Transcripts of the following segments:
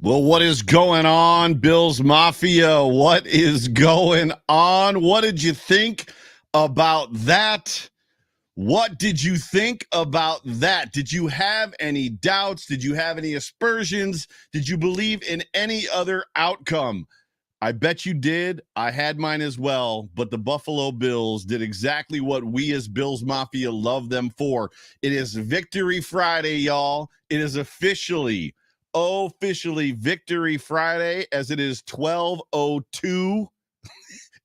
Well, what is going on, Bills Mafia? What is going on? What did you think about that? What did you think about that? Did you have any doubts? Did you have any aspersions? Did you believe in any other outcome? I bet you did. I had mine as well, but the Buffalo Bills did exactly what we as Bills Mafia love them for. It is Victory Friday, y'all. It is officially Victory Friday, as it is 12:02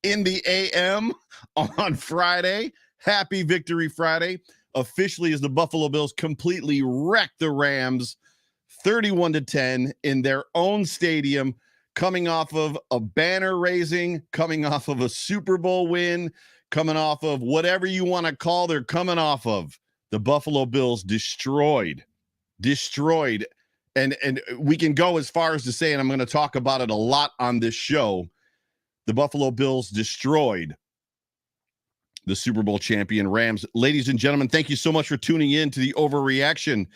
in the AM on Friday. Happy Victory Friday. Officially, as the Buffalo Bills completely wrecked the Rams 31-10 in their own stadium, coming off of a banner raising, coming off of a Super Bowl win, coming off of whatever you want to call they're coming off of. The Buffalo Bills destroyed. And we can go as far as to say, and I'm going to talk about it a lot on this show, the Buffalo Bills destroyed the Super Bowl champion Rams. Ladies and gentlemen, thank you so much for tuning in to the Overreaction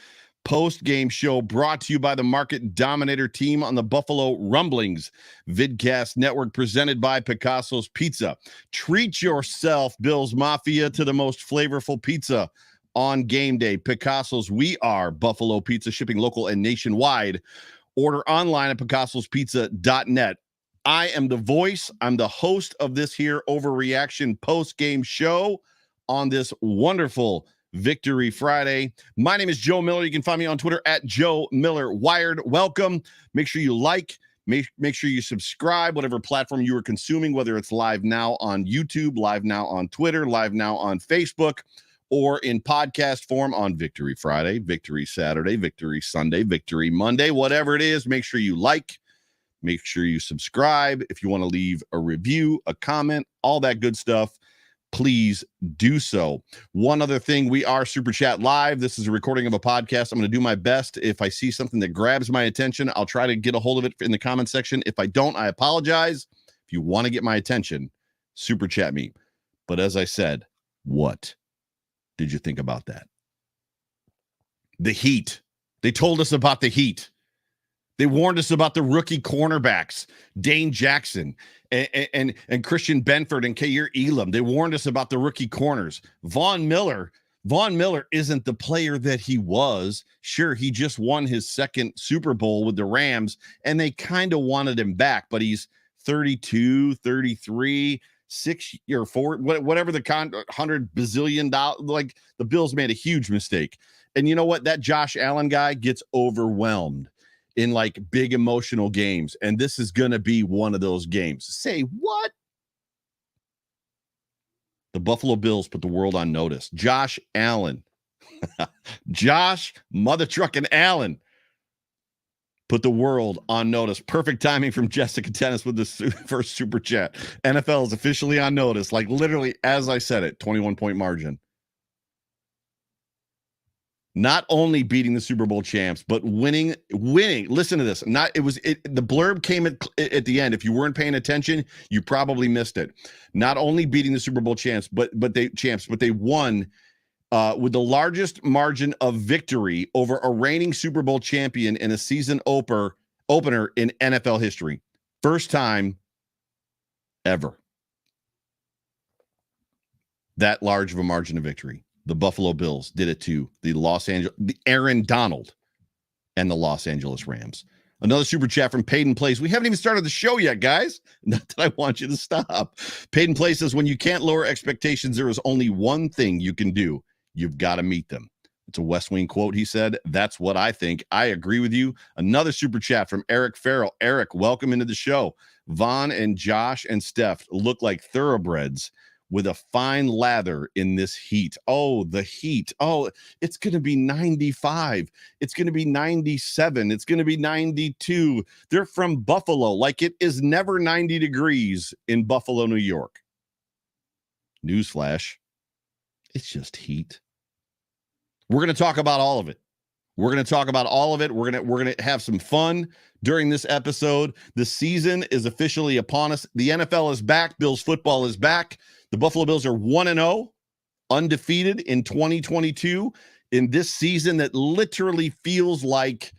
post-game show brought to you by the Market Dominator team on the Buffalo Rumblings vidcast network, presented by Picasso's Pizza. Treat yourself, Bills Mafia, to the most flavorful pizza on game day. Picasso's, we are Buffalo Pizza, shipping local and nationwide. Order online at picassospizza.net. I am the voice. I'm the host of this here Overreaction post-game show on this wonderful Victory Friday. My name is Joe Miller. You can find me on Twitter at Joe Miller Wired. Welcome. Make sure you like, make sure you subscribe, whatever platform you are consuming, whether it's live now on YouTube, live now on Twitter, live now on Facebook, or in podcast form on Victory Friday, Victory Saturday, Victory Sunday, Victory Monday, whatever it is. Make sure you like, make sure you subscribe. If you want to leave a review, a comment, all that good stuff, please do so. One other thing, we are Super Chat Live. This is a recording of a podcast. I'm going to do my best. If I see something that grabs my attention, I'll try to get a hold of it in the comment section. If I don't, I apologize. If you want to get my attention, Super Chat me. But as I said, what did you think about that? The heat. They told us about the heat. They warned us about the rookie cornerbacks, Dane Jackson and Christian Benford and Kair Elam. They warned us about the rookie corners. Von Miller isn't the player that he was. Sure, he just won his second Super Bowl with the Rams, and they kind of wanted him back, but he's 32, 33, 6 or 4, whatever the $100 bazillion. Like, the Bills made a huge mistake. And you know what? That Josh Allen guy gets overwhelmed in like big emotional games. And this is going to be one of those games. Say what? The Buffalo Bills put the world on notice. Josh Allen, Josh mother trucking Allen put the world on notice. Perfect timing from Jessica Tennis with the first Super Chat. NFL is officially on notice. Like, literally, as I said it, 21-point margin. Not only beating the Super Bowl champs, but winning. Listen to this. The blurb came at the end. If you weren't paying attention, you probably missed it. Not only beating the Super Bowl champs, but they won with the largest margin of victory over a reigning Super Bowl champion in a season opener in NFL history. First time ever. That large of a margin of victory. The Buffalo Bills did it to the Aaron Donald and the Los Angeles Rams. Another Super Chat from Payden Place. We haven't even started the show yet, guys. Not that I want you to stop. Payden Place says, when you can't lower expectations, there is only one thing you can do. You've got to meet them. It's a West Wing quote, he said. That's what I think. I agree with you. Another Super Chat from Eric Farrell. Eric, welcome into the show. Vaughn and Josh and Steph look like thoroughbreds with a fine lather in this heat. Oh, the heat. Oh, it's going to be 95. It's going to be 97. It's going to be 92. They're from Buffalo. Like, it is never 90 degrees in Buffalo, New York. Newsflash. It's just heat. We're going to talk about all of it. We're going to have some fun during this episode. The season is officially upon us. The NFL is back. Bills football is back. The Buffalo Bills are 1-0, undefeated in 2022 in this season that literally feels like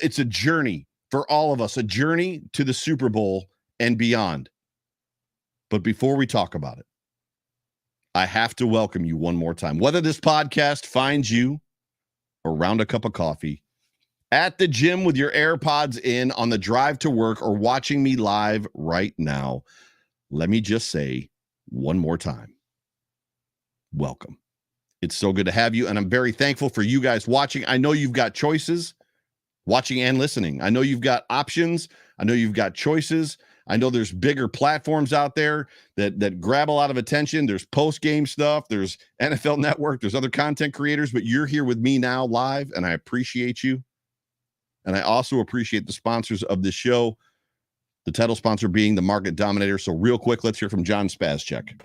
it's a journey for all of us, a journey to the Super Bowl and beyond. But before we talk about it, I have to welcome you one more time. Whether this podcast finds you around a cup of coffee, at the gym with your AirPods in, on the drive to work, or watching me live right now, let me just say one more time, welcome. It's so good to have you, and I'm very thankful for you guys watching. I know you've got choices, watching and listening. I know you've got options. I know you've got choices. I know there's bigger platforms out there that grab a lot of attention. There's post-game stuff. There's NFL Network. There's other content creators, but you're here with me now live, and I appreciate you. And I also appreciate the sponsors of this show, the title sponsor being the Market Dominator. So real quick, let's hear from John Spazcheck.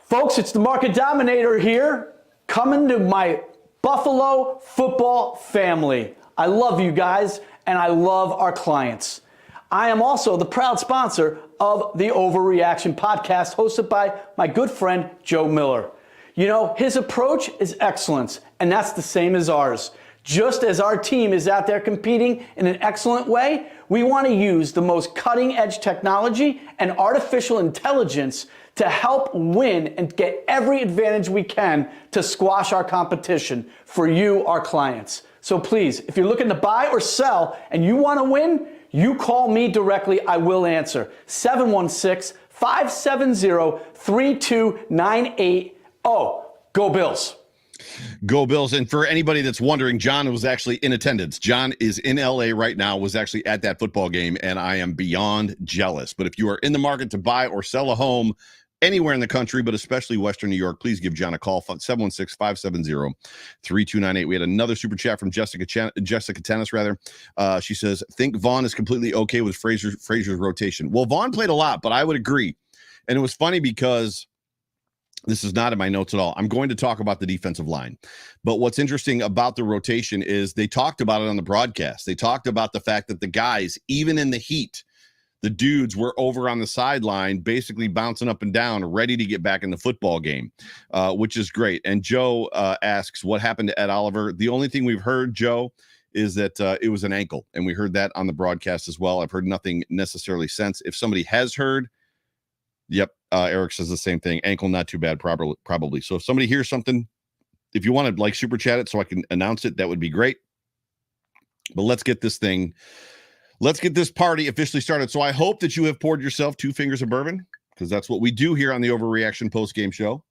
Folks, it's the Market Dominator here, coming to my Buffalo football family. I love you guys, and I love our clients. I am also the proud sponsor of the Overreaction podcast, hosted by my good friend, Joe Miller. You know, his approach is excellence, and that's the same as ours. Just as our team is out there competing in an excellent way, we want to use the most cutting-edge technology and artificial intelligence to help win and get every advantage we can to squash our competition for you, our clients. So please, if you're looking to buy or sell and you want to win, you call me directly. I will answer. 716-570-3298. Oh, go Bills. Go Bills. And for anybody that's wondering, John was actually in attendance. John is in LA right now, was actually at that football game, and I am beyond jealous. But if you are in the market to buy or sell a home anywhere in the country, but especially Western New York, please give John a call, 716-570-3298. We had another super chat from Jessica Tennis, rather. She says, think Vaughn is completely okay with Frazier's rotation. Well, Vaughn played a lot, but I would agree. And it was funny because this is not in my notes at all. I'm going to talk about the defensive line. But what's interesting about the rotation is they talked about it on the broadcast. They talked about the fact that the guys, even in the heat, the dudes were over on the sideline, basically bouncing up and down, ready to get back in the football game, which is great. And Joe asks, what happened to Ed Oliver? The only thing we've heard, Joe, is that it was an ankle. And we heard that on the broadcast as well. I've heard nothing necessarily since. If somebody has heard, yep, Eric says the same thing. Ankle, not too bad, probably. So if somebody hears something, if you want to like super chat it so I can announce it, that would be great. But let's get this party officially started. So I hope that you have poured yourself 2 fingers of bourbon, because that's what we do here on the Overreaction post-game show.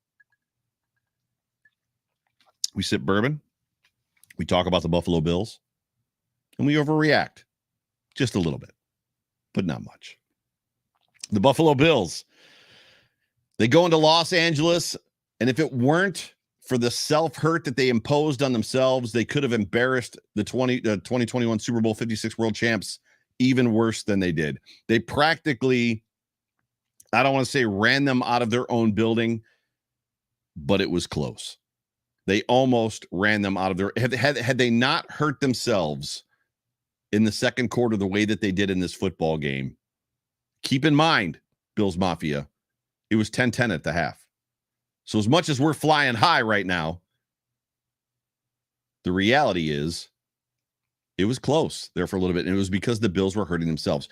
We sip bourbon, we talk about the Buffalo Bills, and we overreact just a little bit, but not much. The Buffalo Bills, they go into Los Angeles, and if it weren't for the self-hurt that they imposed on themselves, they could have embarrassed the 2021 Super Bowl 56 world champs even worse than they did. They practically, I don't want to say ran them out of their own building, but it was close. They almost ran them out of their, had they not hurt themselves in the second quarter the way that they did in this football game. Keep in mind, Bills Mafia, it was 10-10 at the half. So as much as we're flying high right now, the reality is it was close there for a little bit, and it was because the Bills were hurting themselves.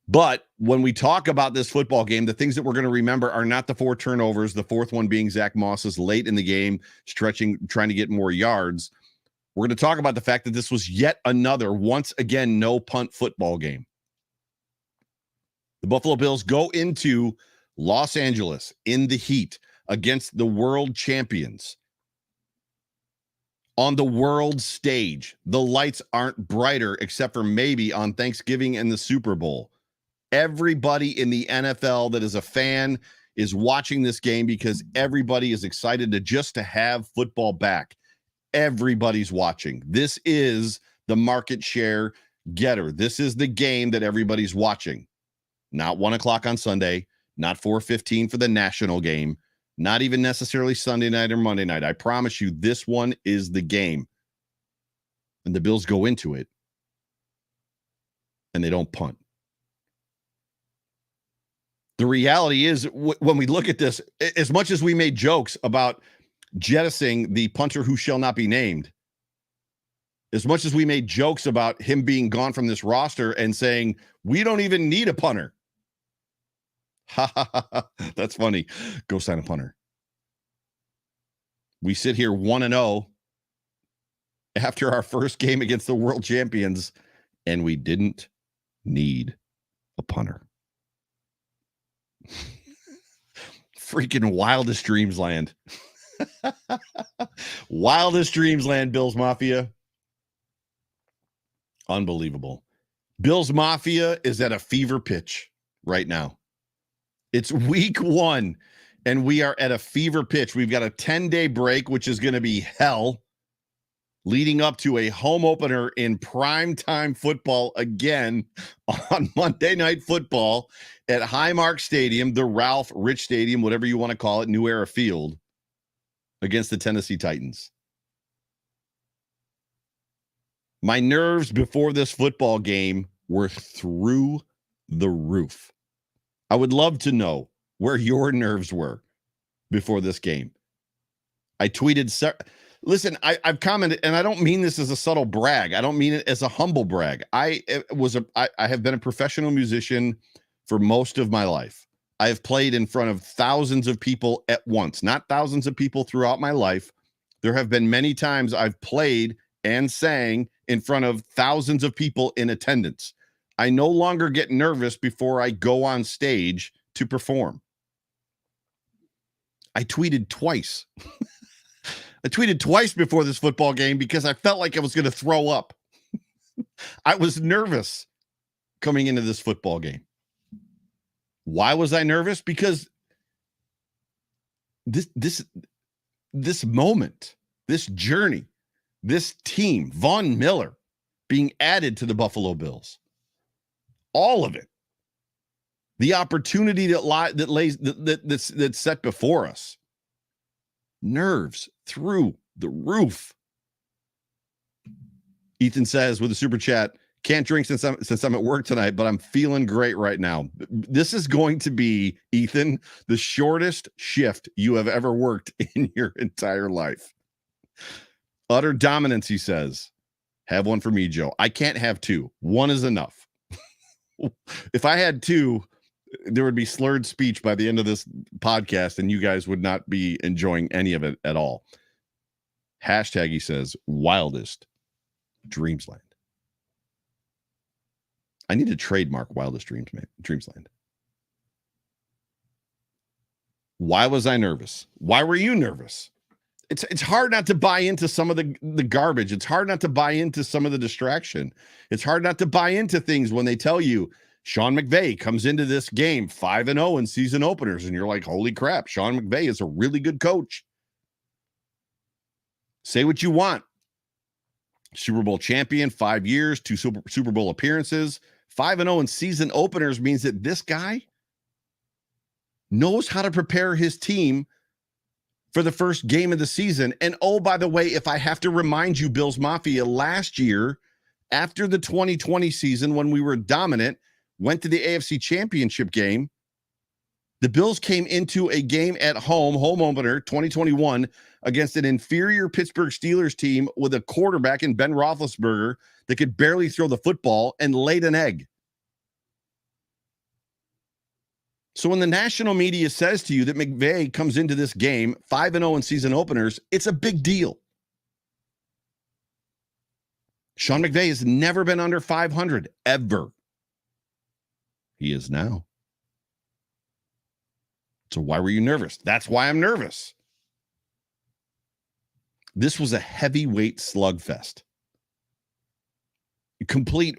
But when we talk about this football game, the things that we're going to remember are not the 4 turnovers, the fourth one being Zach Moss's late in the game, stretching, trying to get more yards. We're going to talk about the fact that this was yet another, once again, no punt football game. The Buffalo Bills go into Los Angeles in the heat against the world champions. On the world stage, the lights aren't brighter except for maybe on Thanksgiving and the Super Bowl. Everybody in the NFL that is a fan is watching this game because everybody is excited to have football back. Everybody's watching. This is the market share getter. This is the game that everybody's watching. Not 1 o'clock on Sunday, not 4:15 for the national game, not even necessarily Sunday night or Monday night. I promise you, this one is the game. And the Bills go into it, and they don't punt. The reality is, when we look at this, as much as we made jokes about jettisoning the punter who shall not be named, As much as we made jokes about him being gone from this roster and saying, we don't even need a punter. Ha ha ha. That's funny. Go sign a punter. We sit here 1-0 after our first game against the world champions, and we didn't need a punter. Freaking wildest dreams land. Wildest dreams land, Bills Mafia. Unbelievable. Bills Mafia is at a fever pitch right now. It's week 1, and we are at a fever pitch. We've got a 10-day break, which is going to be hell, leading up to a home opener in primetime football again on Monday Night Football at Highmark Stadium, the Ralph Rich Stadium, whatever you want to call it, New Era Field, against the Tennessee Titans. My nerves before this football game were through the roof. I would love to know where your nerves were before this game. I tweeted, listen, I've commented, and I don't mean this as a subtle brag. I don't mean it as a humble brag. I have been a professional musician for most of my life. I have played in front of thousands of people at once, not thousands of people throughout my life. There have been many times I've played and sang in front of thousands of people in attendance. I no longer get nervous before I go on stage to perform. I tweeted twice. I tweeted twice before this football game because I felt like I was going to throw up. I was nervous coming into this football game. Why was I nervous? Because this moment, this journey, this team, Von Miller being added to the Buffalo Bills, all of it, the opportunity that's set before us, nerves through the roof. Ethan says with a super chat, can't drink since I'm at work tonight, but I'm feeling great right now. This is going to be, Ethan, the shortest shift you have ever worked in your entire life. Utter dominance, he says. Have one for me, Joe. I can't have two. One is enough. If I had two, there would be slurred speech by the end of this podcast, and you guys would not be enjoying any of it at all. Hashtag, he says, wildest dreamsland. I need to trademark wildest dreamsland. Why was I nervous? Why were you nervous? It's hard not to buy into some of the garbage. It's hard not to buy into some of the distraction. It's hard not to buy into things when they tell you Sean McVay comes into this game 5-0 in season openers, and you're like, holy crap, Sean McVay is a really good coach. Say what you want. Super Bowl champion, 5 years, 2 Super Bowl appearances, 5-0 in season openers means that this guy knows how to prepare his team for the first game of the season. And oh, by the way, if I have to remind you, Bills Mafia, last year, after the 2020 season, when we were dominant, went to the AFC Championship game, the Bills came into a game at home opener, 2021, against an inferior Pittsburgh Steelers team with a quarterback in Ben Roethlisberger that could barely throw the football and laid an egg. So when the national media says to you that McVay comes into this game 5-0 in season openers, it's a big deal. Sean McVay has never been under 500, ever. He is now. So why were you nervous? That's why I'm nervous. This was a heavyweight slugfest. Complete.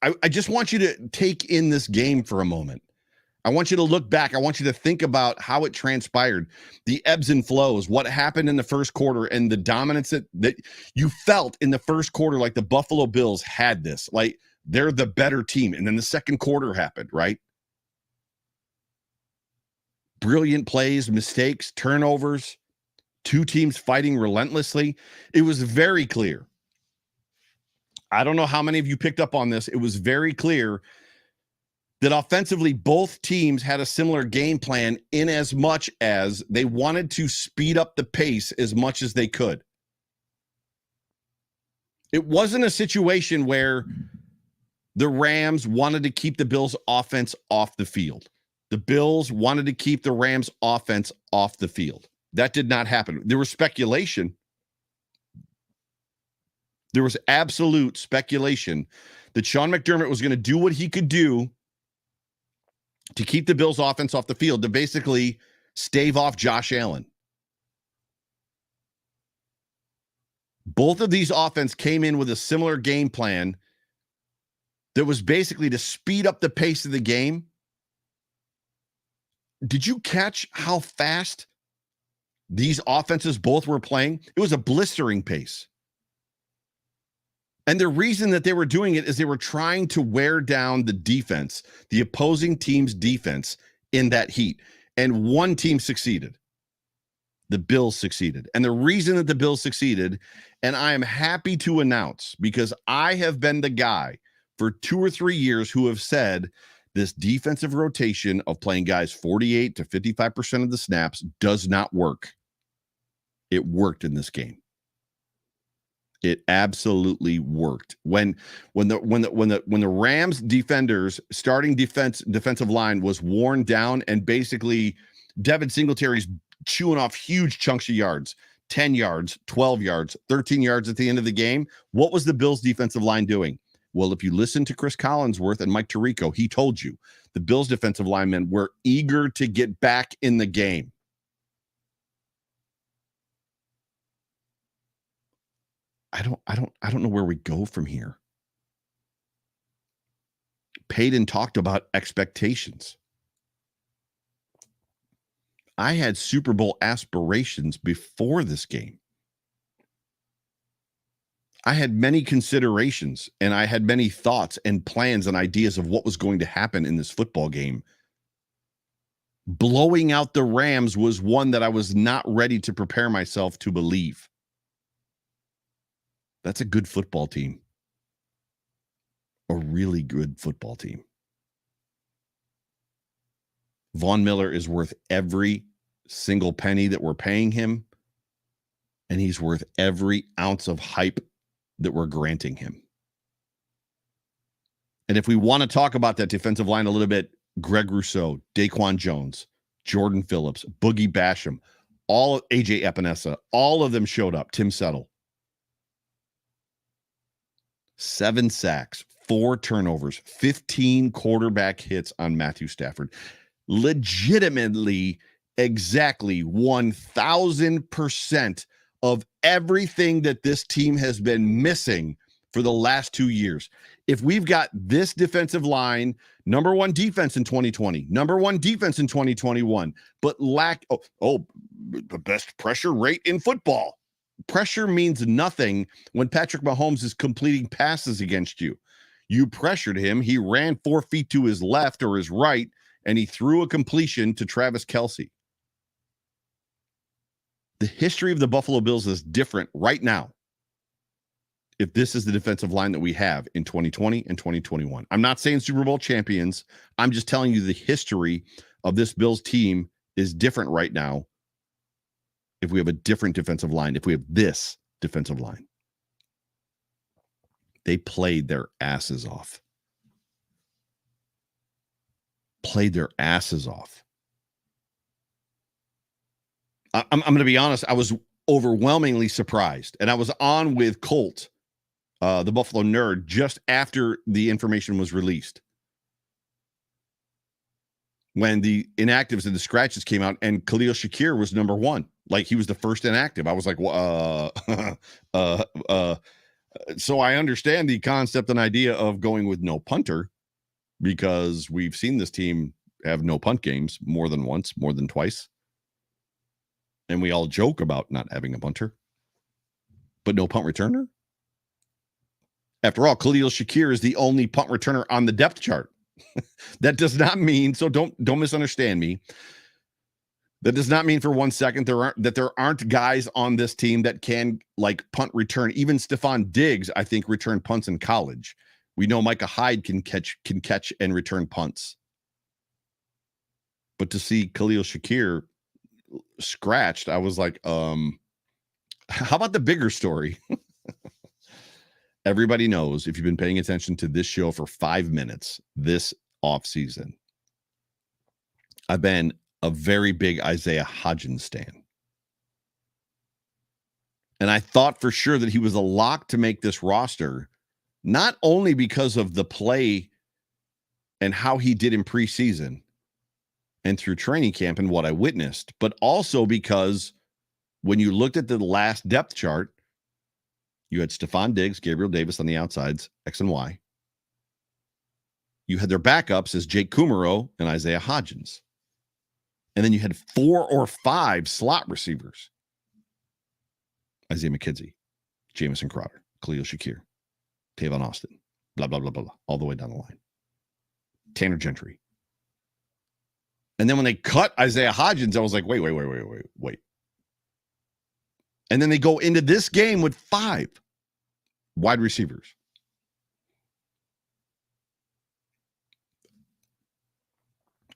I just want you to take in this game for a moment. I want you to look back. I want you to think about how it transpired, the ebbs and flows, what happened in the first quarter, and the dominance that you felt in the first quarter, like the Buffalo Bills had this, like they're the better team. And then the second quarter happened, right? Brilliant plays, mistakes, turnovers, two teams fighting relentlessly. It was very clear. I don't know how many of you picked up on this. It was very clear that offensively, both teams had a similar game plan in as much as they wanted to speed up the pace as much as they could. It wasn't a situation where the Rams wanted to keep the Bills' offense off the field. The Bills wanted to keep the Rams' offense off the field. That did not happen. There was speculation. There was absolute speculation that Sean McDermott was going to do what he could do to keep the Bills' offense off the field, to basically stave off Josh Allen. Both of these offenses came in with a similar game plan that was basically to speed up the pace of the game. Did you catch how fast these offenses both were playing? It was a blistering pace. And the reason that they were doing it is they were trying to wear down the defense, the opposing team's defense, in that heat. And one team succeeded. The Bills succeeded. And the reason that the Bills succeeded, and I am happy to announce, because I have been the guy for 2 or 3 years who have said this defensive rotation of playing guys 48 to 55% of the snaps does not work. It worked in this game. It absolutely worked. When the Rams defenders starting defensive line was worn down, and basically Devin Singletary's chewing off huge chunks of yards, 10 yards, 12 yards, 13 yards at the end of the game, what was the Bills defensive line doing? Well, if you listen to Chris Collinsworth and Mike Tirico, he told you the Bills defensive linemen were eager to get back in the game. I don't know where we go from here. Payton talked about expectations. I had Super Bowl aspirations before this game. I had many considerations, and I had many thoughts and plans and ideas of what was going to happen in this football game. Blowing out the Rams was one that I was not ready to prepare myself to believe. That's a good football team. A really good football team. Von Miller is worth every single penny that we're paying him, and he's worth every ounce of hype that we're granting him. And if we want to talk about that defensive line a little bit, Greg Rousseau, Daquan Jones, Jordan Phillips, Boogie Basham, all AJ Epinesa, all of them showed up. Tim Settle. 7 sacks, 4 turnovers, 15 quarterback hits on Matthew Stafford. Legitimately, exactly 1,000% of everything that this team has been missing for the last 2 years. If we've got this defensive line, number 1 defense in 2020, number 1 defense in 2021, but lack the best pressure rate in football. Pressure means nothing when Patrick Mahomes is completing passes against you. You pressured him. He ran 4 feet to his left or his right, and he threw a completion to Travis Kelce. The history of the Buffalo Bills is different right now if this is the defensive line that we have in 2020 and 2021. I'm not saying Super Bowl champions. I'm just telling you the history of this Bills team is different right now if we have a different defensive line, if we have this defensive line. They played their asses off. Played their asses off. I'm going to be honest, I was overwhelmingly surprised. And I was on with Colt, the Buffalo Nerd, just after the information was released. When the inactives and the scratches came out, and Khalil Shakir was number 1. Like, he was the first inactive. I was like, so I understand the concept and idea of going with no punter, because we've seen this team have no punt games more than once, more than twice. And we all joke about not having a punter, but no punt returner. After all, Khalil Shakir is the only punt returner on the depth chart. That does not mean, so don't misunderstand me. That does not mean for 1 second that there aren't guys on this team that can, like, punt return. Even Stephon Diggs, I think, returned punts in college. We know Micah Hyde can catch and return punts. But to see Khalil Shakir scratched, I was like, how about the bigger story? everybody knows, if you've been paying attention to this show for 5 minutes this offseason, I've been a very big Isaiah Hodgins stan. And I thought for sure that he was a lock to make this roster, not only because of the play and how he did in preseason and through training camp and what I witnessed, but also because when you looked at the last depth chart, you had Stephon Diggs, Gabriel Davis on the outsides, X and Y. You had their backups as Jake Kumaro and Isaiah Hodgins. And then you had 4 or 5 slot receivers. Isaiah McKenzie, Jamison Crowder, Khalil Shakir, Tavon Austin, blah, blah, blah, blah, blah, all the way down the line. Tanner Gentry. And then when they cut Isaiah Hodgins, I was like, wait. And then they go into this game with 5 wide receivers.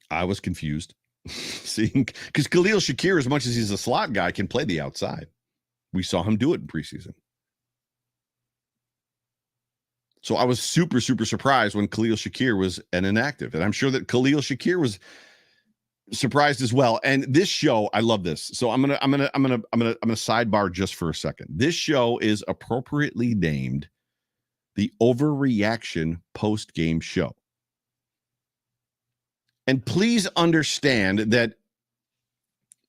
I was confused. Seeing, because Khalil Shakir, as much as he's a slot guy, can play the outside. We saw him do it in preseason. So I was super, super surprised when Khalil Shakir was an inactive. And I'm sure that Khalil Shakir was surprised as well. And this show, I love this. So I'm gonna sidebar just for a second. This show is appropriately named the Overreaction Post-Game Show. And please understand that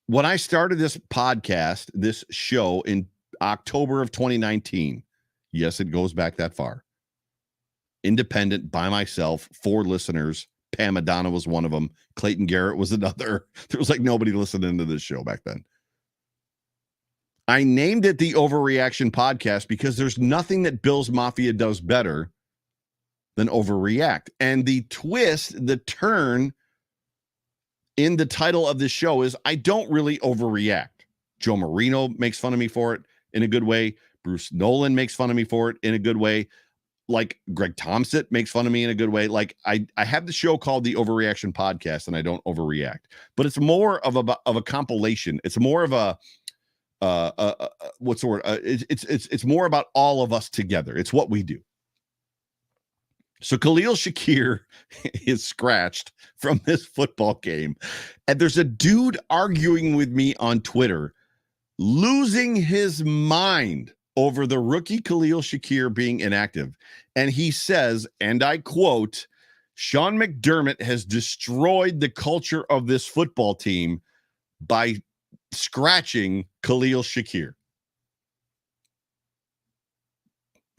when I started this podcast, this show in October of 2019, yes, it goes back that far. Independent, by myself, 4 listeners. Pam Madonna was one of them. Clayton Garrett was another. There was like nobody listening to this show back then. I named it the Overreaction Podcast because there's nothing that Bills Mafia does better than overreact. And the twist, the turn in the title of this show is I don't really overreact. Joe Marino makes fun of me for it in a good way. Bruce Nolan makes fun of me for it in a good way. Like Greg Thompson makes fun of me in a good way. Like I have the show called the Overreaction Podcast, and I don't overreact. But it's more of a compilation. It's more of a what's the word? It's more about all of us together. It's what we do. So Khalil Shakir is scratched from this football game. And there's a dude arguing with me on Twitter, losing his mind over the rookie Khalil Shakir being inactive. And he says, and I quote, Sean McDermott has destroyed the culture of this football team by scratching Khalil Shakir.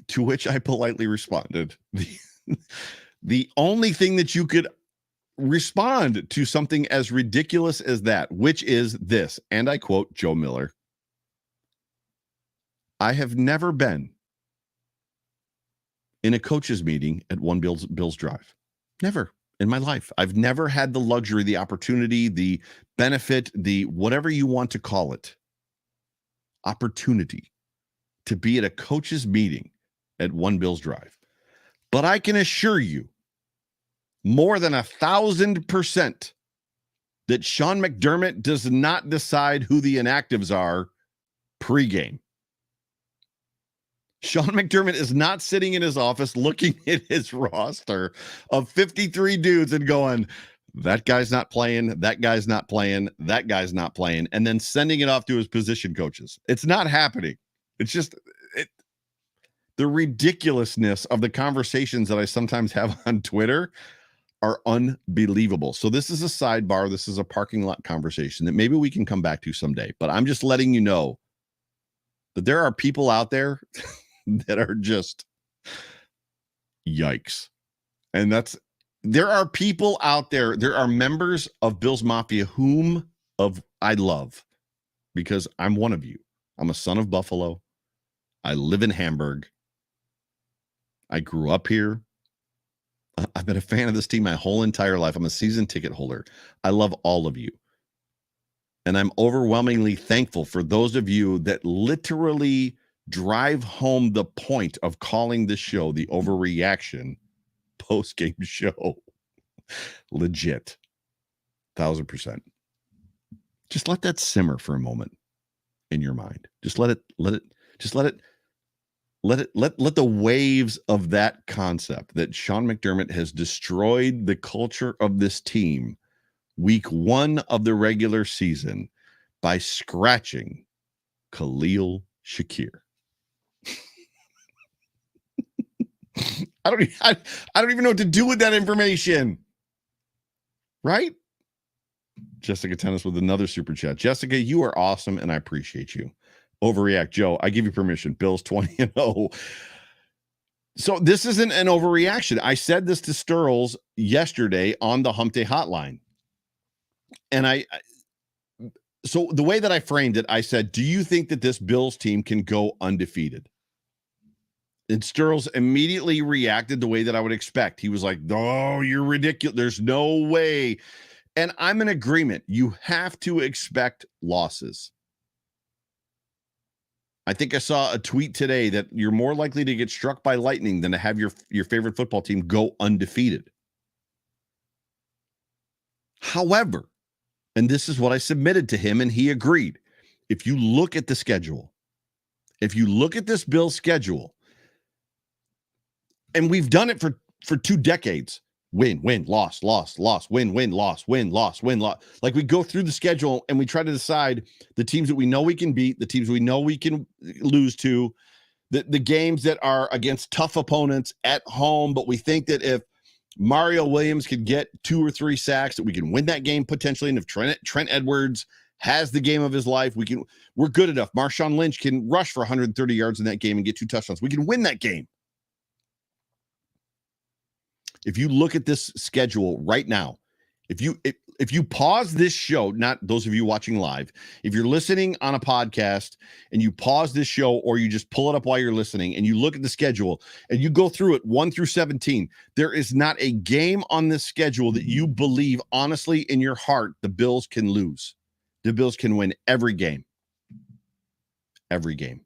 To which I politely responded, the only thing that you could respond to something as ridiculous as that, which is this, and I quote Joe Miller, I have never been in a coach's meeting at One Bills Drive. Never in my life. I've never had the luxury, the opportunity, the benefit, the whatever you want to call it, opportunity to be at a coach's meeting at One Bills Drive. But I can assure you more than 1,000% that Sean McDermott does not decide who the inactives are pregame. Sean McDermott is not sitting in his office looking at his roster of 53 dudes and going, that guy's not playing, that guy's not playing, that guy's not playing, and then sending it off to his position coaches. It's not happening. It's just the ridiculousness of the conversations that I sometimes have on Twitter are unbelievable. So this is a sidebar. This is a parking lot conversation that maybe we can come back to someday. But I'm just letting you know that there are people out there that are just yikes. And there are people out there. There are members of Bills Mafia whom I love because I'm one of you. I'm a son of Buffalo. I live in Hamburg. I grew up here. I've been a fan of this team my whole entire life. I'm a season ticket holder. I love all of you. And I'm overwhelmingly thankful for those of you that literally drive home the point of calling this show the Overreaction Post-Game Show. Legit. 1,000%. Just let that simmer for a moment in your mind. Just let it let the waves of that concept that Sean McDermott has destroyed the culture of this team week 1 of the regular season by scratching Khalil Shakir. I don't even know what to do with that information. Right? Jessica Tennis with another super chat. Jessica, you are awesome, and I appreciate you. Overreact. Joe, I give you permission. Bills 20-0. So this isn't an overreaction. I said this to Sterls yesterday on the Hump Day Hotline. And so the way that I framed it, I said, do you think that this Bills team can go undefeated? And Sterls immediately reacted the way that I would expect. He was like, "Oh, you're ridiculous. There's no way." And I'm in agreement. You have to expect losses. I think I saw a tweet today that you're more likely to get struck by lightning than to have your favorite football team go undefeated. However, and this is what I submitted to him, and he agreed. If you look at the schedule, if you look at this Bills schedule, and we've done it for 2 decades. Win, loss, win, loss, win, loss. Like we go through the schedule and we try to decide the teams that we know we can beat, the teams we know we can lose to, the games that are against tough opponents at home, but we think that if Mario Williams could get 2 or 3 sacks, that we can win that game potentially. And if Trent Edwards has the game of his life, we're good enough. Marshawn Lynch can rush for 130 yards in that game and get 2 touchdowns. We can win that game. If you look at this schedule right now, if you pause this show, not those of you watching live, if you're listening on a podcast and you pause this show or you just pull it up while you're listening and you look at the schedule and you go through it 1 through 17, there is not a game on this schedule that you believe honestly in your heart the Bills can lose. The Bills can win every game. Every game.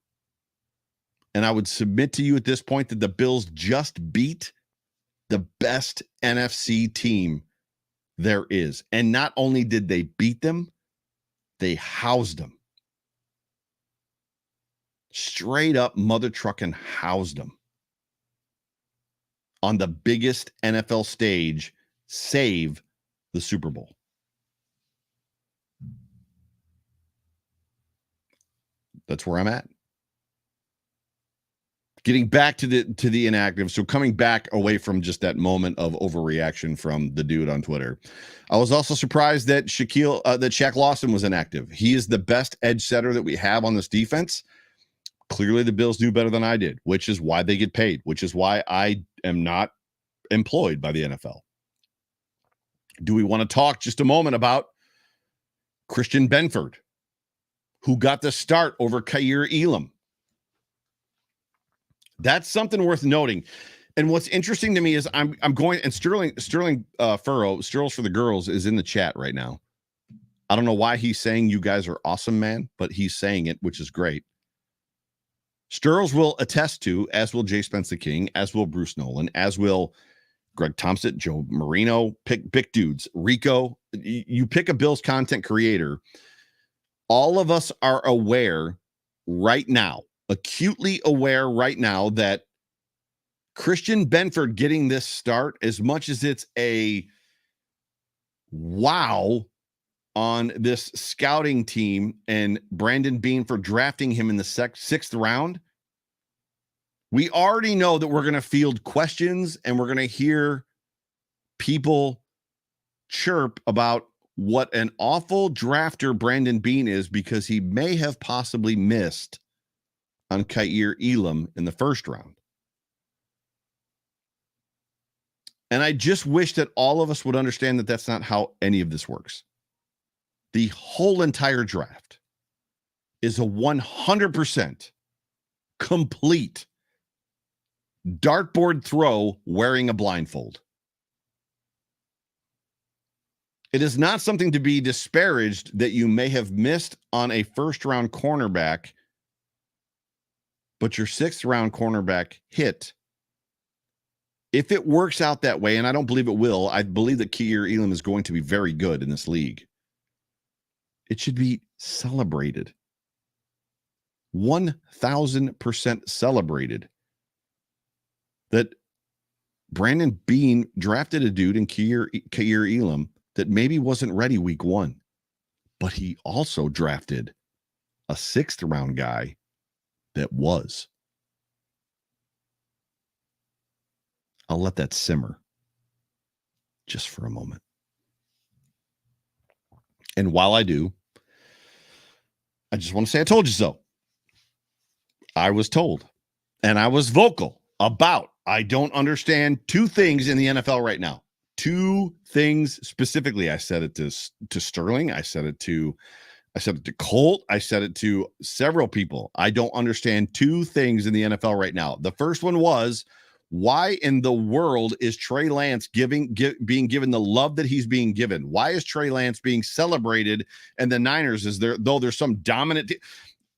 And I would submit to you at this point that the Bills just beat the best NFC team there is. And not only did they beat them, they housed them. Straight up mother trucking housed them on the biggest NFL stage, save the Super Bowl. That's where I'm at. Getting back to the inactive, so coming back away from just that moment of overreaction from the dude on Twitter, I was also surprised that Shaq Lawson was inactive. He is the best edge setter that we have on this defense. Clearly, the Bills do better than I did, which is why they get paid, which is why I am not employed by the NFL. Do we want to talk just a moment about Christian Benford, who got the start over Kaiir Elam? That's something worth noting. And what's interesting to me is I'm going, and Sterling Furrow, Sterls for the Girls, is in the chat right now. I don't know why he's saying you guys are awesome, man, but he's saying it, which is great. Sterls will attest to, as will Jay Spence the King, as will Bruce Nolan, as will Greg Thompson, Joe Marino, pick dudes, Rico. You pick a Bills content creator. All of us are aware right now, acutely aware right now, that Christian Benford getting this start, as much as it's a wow on this scouting team and Brandon Beane for drafting him in the 6th round, we already know that we're going to field questions and we're going to hear people chirp about what an awful drafter Brandon Beane is because he may have possibly missed on Kaiir Elam in the 1st round. And I just wish that all of us would understand that that's not how any of this works. The whole entire draft is a 100% complete dartboard throw wearing a blindfold. It is not something to be disparaged that you may have missed on a 1st-round cornerback, but your 6th-round cornerback hit. If it works out that way, and I don't believe it will, I believe that Kaiir Elam is going to be very good in this league. It should be celebrated. 1000% celebrated that Brandon Beane drafted a dude in Ka'ir Elam that maybe wasn't ready week 1, but he also drafted a 6th round guy that was. I'll let that simmer just for a moment. And while I do, I just want to say I told you so. I was told, and I was vocal about, I don't understand 2 things in the NFL right now. 2 things specifically. I said it to Sterling. I said it to Colt. I said it to several people. I don't understand 2 things in the NFL right now. The first one was, why in the world is Trey Lance being given the love that he's being given? Why is Trey Lance being celebrated? And the Niners, there's some dominant.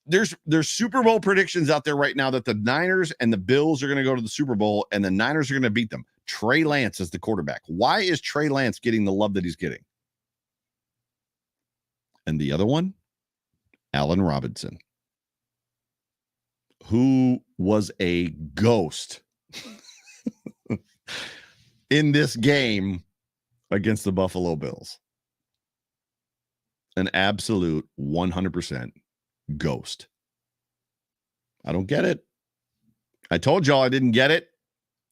There's Super Bowl predictions out there right now that the Niners and the Bills are going to go to the Super Bowl and the Niners are going to beat them. Trey Lance is the quarterback. Why is Trey Lance getting the love that he's getting? And the other one, Allen Robinson, who was a ghost in this game against the Buffalo Bills. An absolute 100% ghost. I don't get it. I told y'all I didn't get it.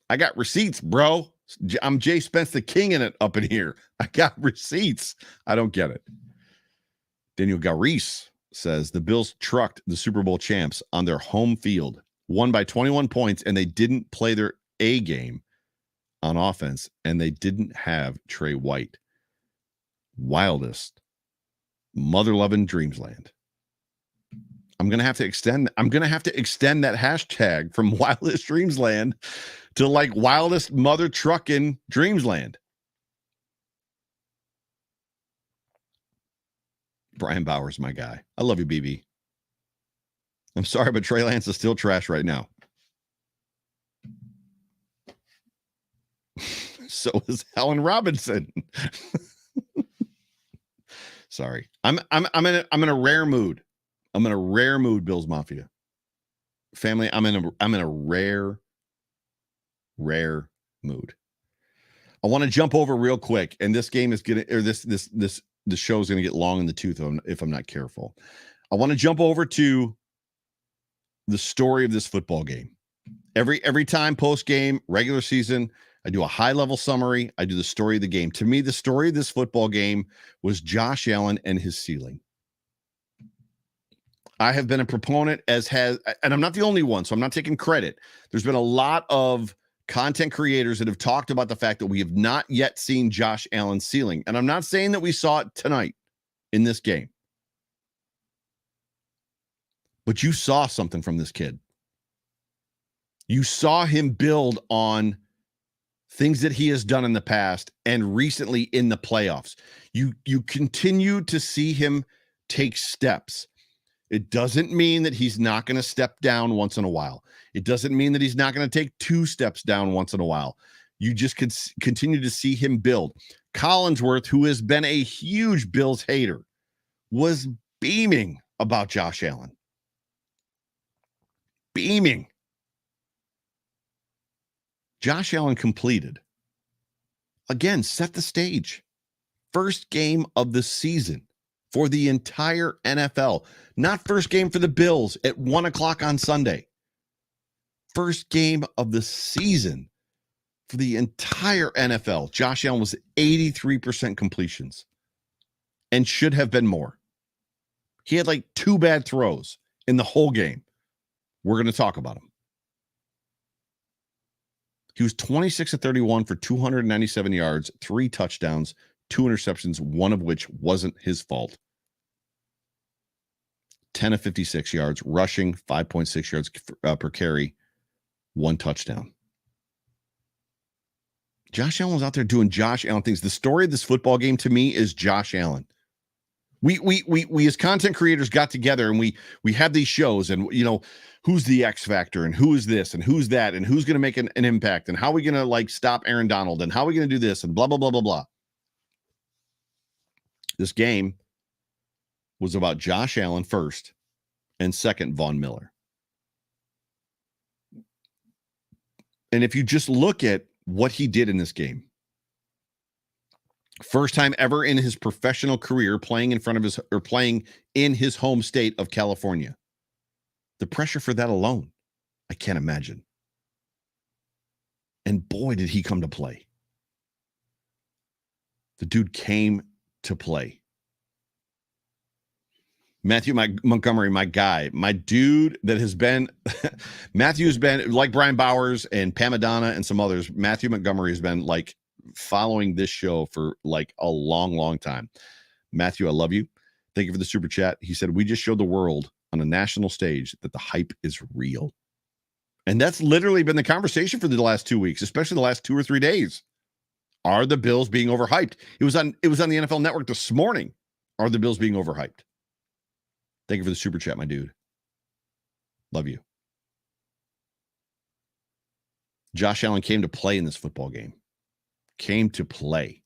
I got receipts, bro. I'm Jay Spence the king in it up in here. I got receipts. I don't get it. Daniel Garis says the Bills trucked the Super Bowl champs on their home field, won by 21 points, and they didn't play their A game on offense, and they didn't have Trey White. Wildest mother-loving dreamsland. I'm gonna have to extend that hashtag from wildest dreamsland to like wildest mother trucking dreamsland. Brian Bauer's my guy. I love you, BB. I'm sorry, but Trey Lance is still trash right now. So is Allen Robinson. Sorry. I'm in a rare mood. I'm in a rare mood, Bills Mafia. Family, I'm in a rare mood. I want to jump over real quick, and this game is gonna, or the show is gonna get long in the tooth if I'm not careful. I want to jump over to the story of this football game. Every time post game, regular season, I do a high level summary. I do the story of the game. To me, the story of this football game was Josh Allen and his ceiling. I have been a proponent, and I'm not the only one, so I'm not taking credit. There's been a lot of content creators that have talked about the fact that we have not yet seen Josh Allen's ceiling. And I'm not saying that we saw it tonight in this game. But you saw something from this kid. You saw him build on things that he has done in the past and recently in the playoffs. You continue to see him take steps. It doesn't mean that he's not going to step down once in a while. It doesn't mean that he's not going to take 2 steps down once in a while. You just could continue to see him build. Collinsworth, who has been a huge Bills hater, was beaming about Josh Allen. Beaming. Josh Allen completed. Again, set the stage. First game of the season for the entire NFL. Not first game for the Bills at 1 o'clock on Sunday. First game of the season for the entire NFL. Josh Allen was 83% completions and should have been more. He had like 2 bad throws in the whole game. We're going to talk about him. He was 26 of 31 for 297 yards, 3 touchdowns, 2 interceptions, one of which wasn't his fault. 10 of 56 yards, rushing, 5.6 yards per carry, 1 touchdown. Josh Allen was out there doing Josh Allen things. The story of this football game to me is Josh Allen. We as content creators got together and we had these shows, and you know, who's the X factor and who is this and who's that and who's going to make an impact and how are we going to like stop Aaron Donald and how are we going to do this and blah, blah, blah, blah, blah. This game was about Josh Allen first and second, Von Miller. And if you just look at what he did in this game, first time ever in his professional career playing in his home state of California. The pressure for that alone, I can't imagine. And boy, did he come to play. The dude came to play. Matthew Montgomery, my guy, my dude that has been, Matthew's been, like Brian Bowers and Pam Adana and some others, Matthew Montgomery has been like following this show for like a long, long time. Matthew, I love you. Thank you for the super chat. He said, we just showed the world on a national stage that the hype is real. And that's literally been the conversation for the last 2 weeks, especially the last 2 or 3 days. Are the Bills being overhyped? It was on the NFL Network this morning. Are the Bills being overhyped? Thank you for the super chat, my dude. Love you. Josh Allen came to play in this football game. Came to play.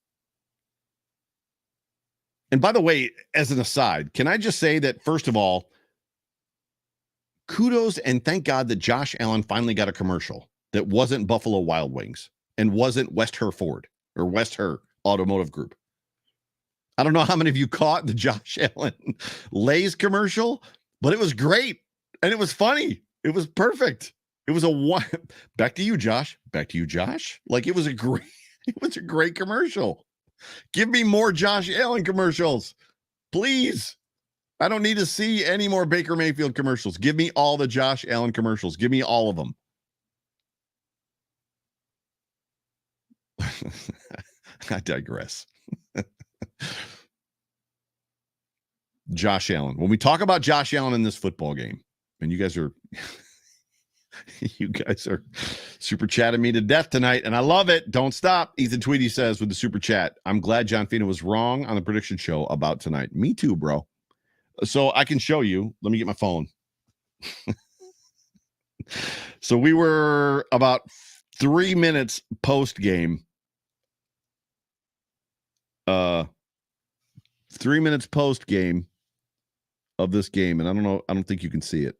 And by the way, as an aside, can I just say that, first of all, kudos and thank God that Josh Allen finally got a commercial that wasn't Buffalo Wild Wings and wasn't West Hereford or West Her Automotive Group. I don't know how many of you caught the Josh Allen Lay's commercial, but it was great and it was funny. It was perfect. It was back to you, Josh. Back to you, Josh. Like it was a great commercial. Give me more Josh Allen commercials, please. I don't need to see any more Baker Mayfield commercials. Give me all the Josh Allen commercials. Give me all of them. I digress. Josh Allen. When we talk about Josh Allen in this football game, and you guys are super chatting me to death tonight, and I love it. Don't stop. Ethan Tweedy says with the super chat, I'm glad John Fina was wrong on the prediction show about tonight. Me too, bro. So I can show you. Let me get my phone. So we were about 3 minutes post game. 3 minutes post game of this game, and I don't think you can see it.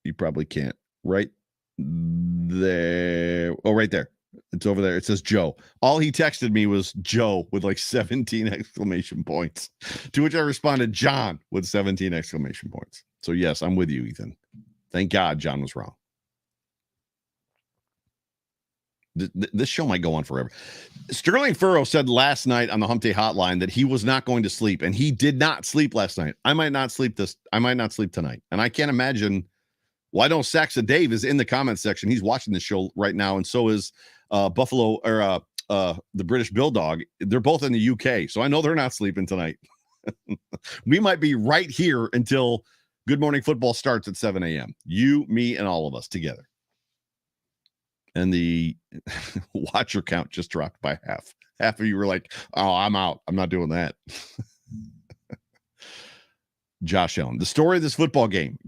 You probably can't. Right there. Oh, right there. It's over there. It says Joe. All he texted me was Joe with like 17 exclamation points, to which I responded John with 17 exclamation points. So yes, I'm with you, Ethan. Thank God John was wrong. This show might go on forever. Sterling Furrow said last night on the Hump Day Hotline that he was not going to sleep, and he did not sleep last night. I might not sleep tonight, and I can't imagine. Well, I know Saxa Dave is in the comments section. He's watching the show right now, and so is Buffalo or the British Bulldog. They're both in the UK, so I know they're not sleeping tonight. We might be right here until Good Morning Football starts at 7 a.m. You, me, and all of us together. And the watcher count just dropped by half. Half of you were like, oh, I'm out. I'm not doing that. Josh Allen. The story of this football game.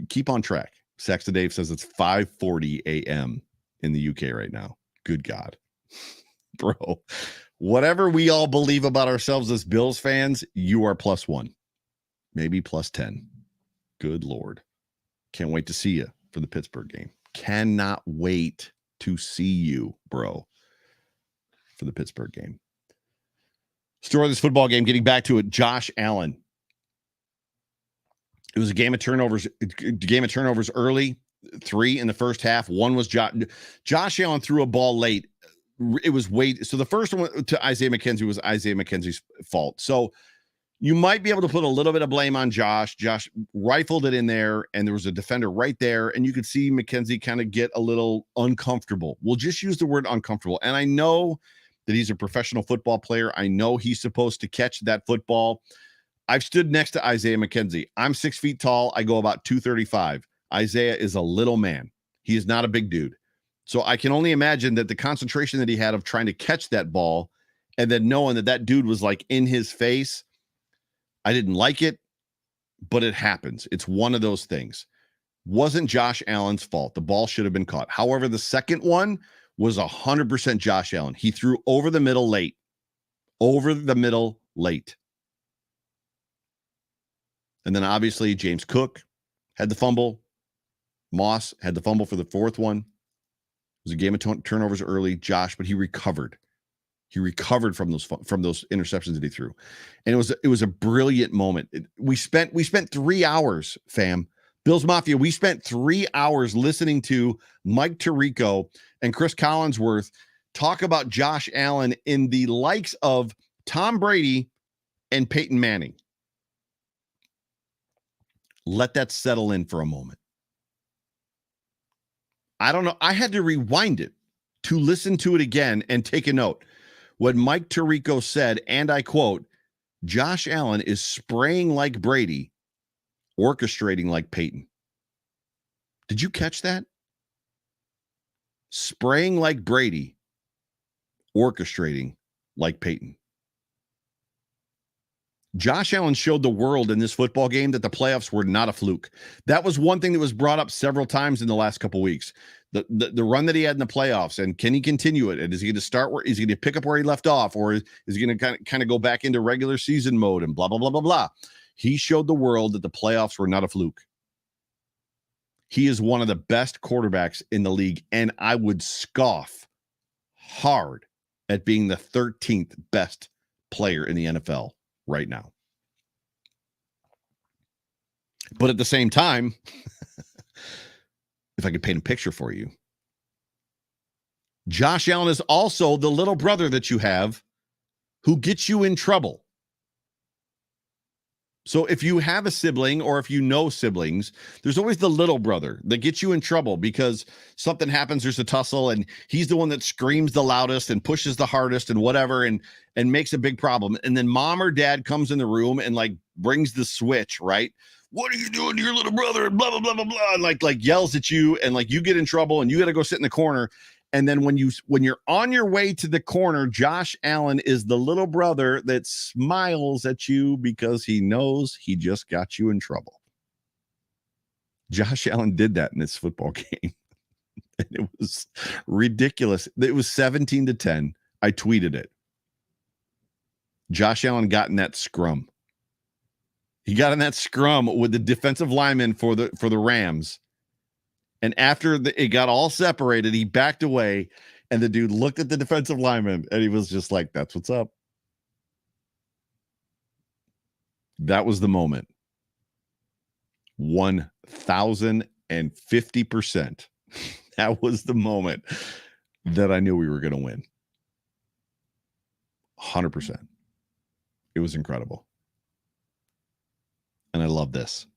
Keep on track. Saxon Dave says it's 5:40 a.m. in the UK right now. Good God. Bro, whatever we all believe about ourselves as Bills fans, you are +1. Maybe +10. Good Lord. Can't wait to see you for the Pittsburgh game. Cannot wait to see you, bro, for the Pittsburgh game. Story of this football game, getting back to it, Josh Allen. It was a game of turnovers early, 3 in the first half. One was Josh Allen threw a ball late. It was so the first one to Isaiah McKenzie was Isaiah McKenzie's fault. So you might be able to put a little bit of blame on Josh. Josh rifled it in there, and there was a defender right there, and you could see McKenzie kind of get a little uncomfortable. We'll just use the word uncomfortable. And I know that he's a professional football player. I know he's supposed to catch that football. I've stood next to Isaiah McKenzie. I'm 6 feet tall. I go about 235. Isaiah is a little man. He is not a big dude. So I can only imagine that the concentration that he had of trying to catch that ball and then knowing that that dude was like in his face, I didn't like it, but it happens. It's one of those things. Wasn't Josh Allen's fault. The ball should have been caught. However, the second one was 100% Josh Allen. He threw over the middle late. Over the middle late. And then obviously James Cook had the fumble. Moss had the fumble for the fourth one. It was a game of turnovers early, Josh, but he recovered. He recovered from those interceptions that he threw, and it was a brilliant moment. We spent 3 hours, fam. Bills Mafia. We spent 3 hours listening to Mike Tirico and Chris Collinsworth talk about Josh Allen in the likes of Tom Brady and Peyton Manning. Let that settle in for a moment. I don't know. I had to rewind it to listen to it again and take a note. What Mike Tirico said, and I quote, Josh Allen is spraying like Brady, orchestrating like Peyton. Did you catch that? Spraying like Brady, orchestrating like Peyton. Josh Allen showed the world in this football game that the playoffs were not a fluke. That was one thing that was brought up several times in the last couple of weeks. The run that he had in the playoffs, and can he continue it? And is he going to start where is he going to pick up where he left off, or is he going to kind of go back into regular season mode and blah, blah, blah, blah, blah. He showed the world that the playoffs were not a fluke. He is one of the best quarterbacks in the league, and I would scoff hard at being the 13th best player in the NFL right now. But at the same time, if I could paint a picture for you, Josh Allen is also the little brother that you have who gets you in trouble. So if you have a sibling or if you know siblings, there's always the little brother that gets you in trouble because something happens, there's a tussle, and he's the one that screams the loudest and pushes the hardest and whatever and makes a big problem. And then mom or dad comes in the room and like brings the switch, right? What are you doing to your little brother? And blah, blah, blah, blah, blah. And like yells at you and like you get in trouble and you got to go sit in the corner. And then when you're on your way to the corner, Josh Allen is the little brother that smiles at you because he knows he just got you in trouble. Josh Allen did that in this football game. And it was ridiculous. It was 17-10. I tweeted it. Josh Allen got in that scrum. He got in that scrum with the defensive lineman for the Rams. And after it got all separated, he backed away, and the dude looked at the defensive lineman, and he was just like, that's what's up. That was the moment. 1,050%. That was the moment that I knew we were going to win. 100%. It was incredible. And I love this.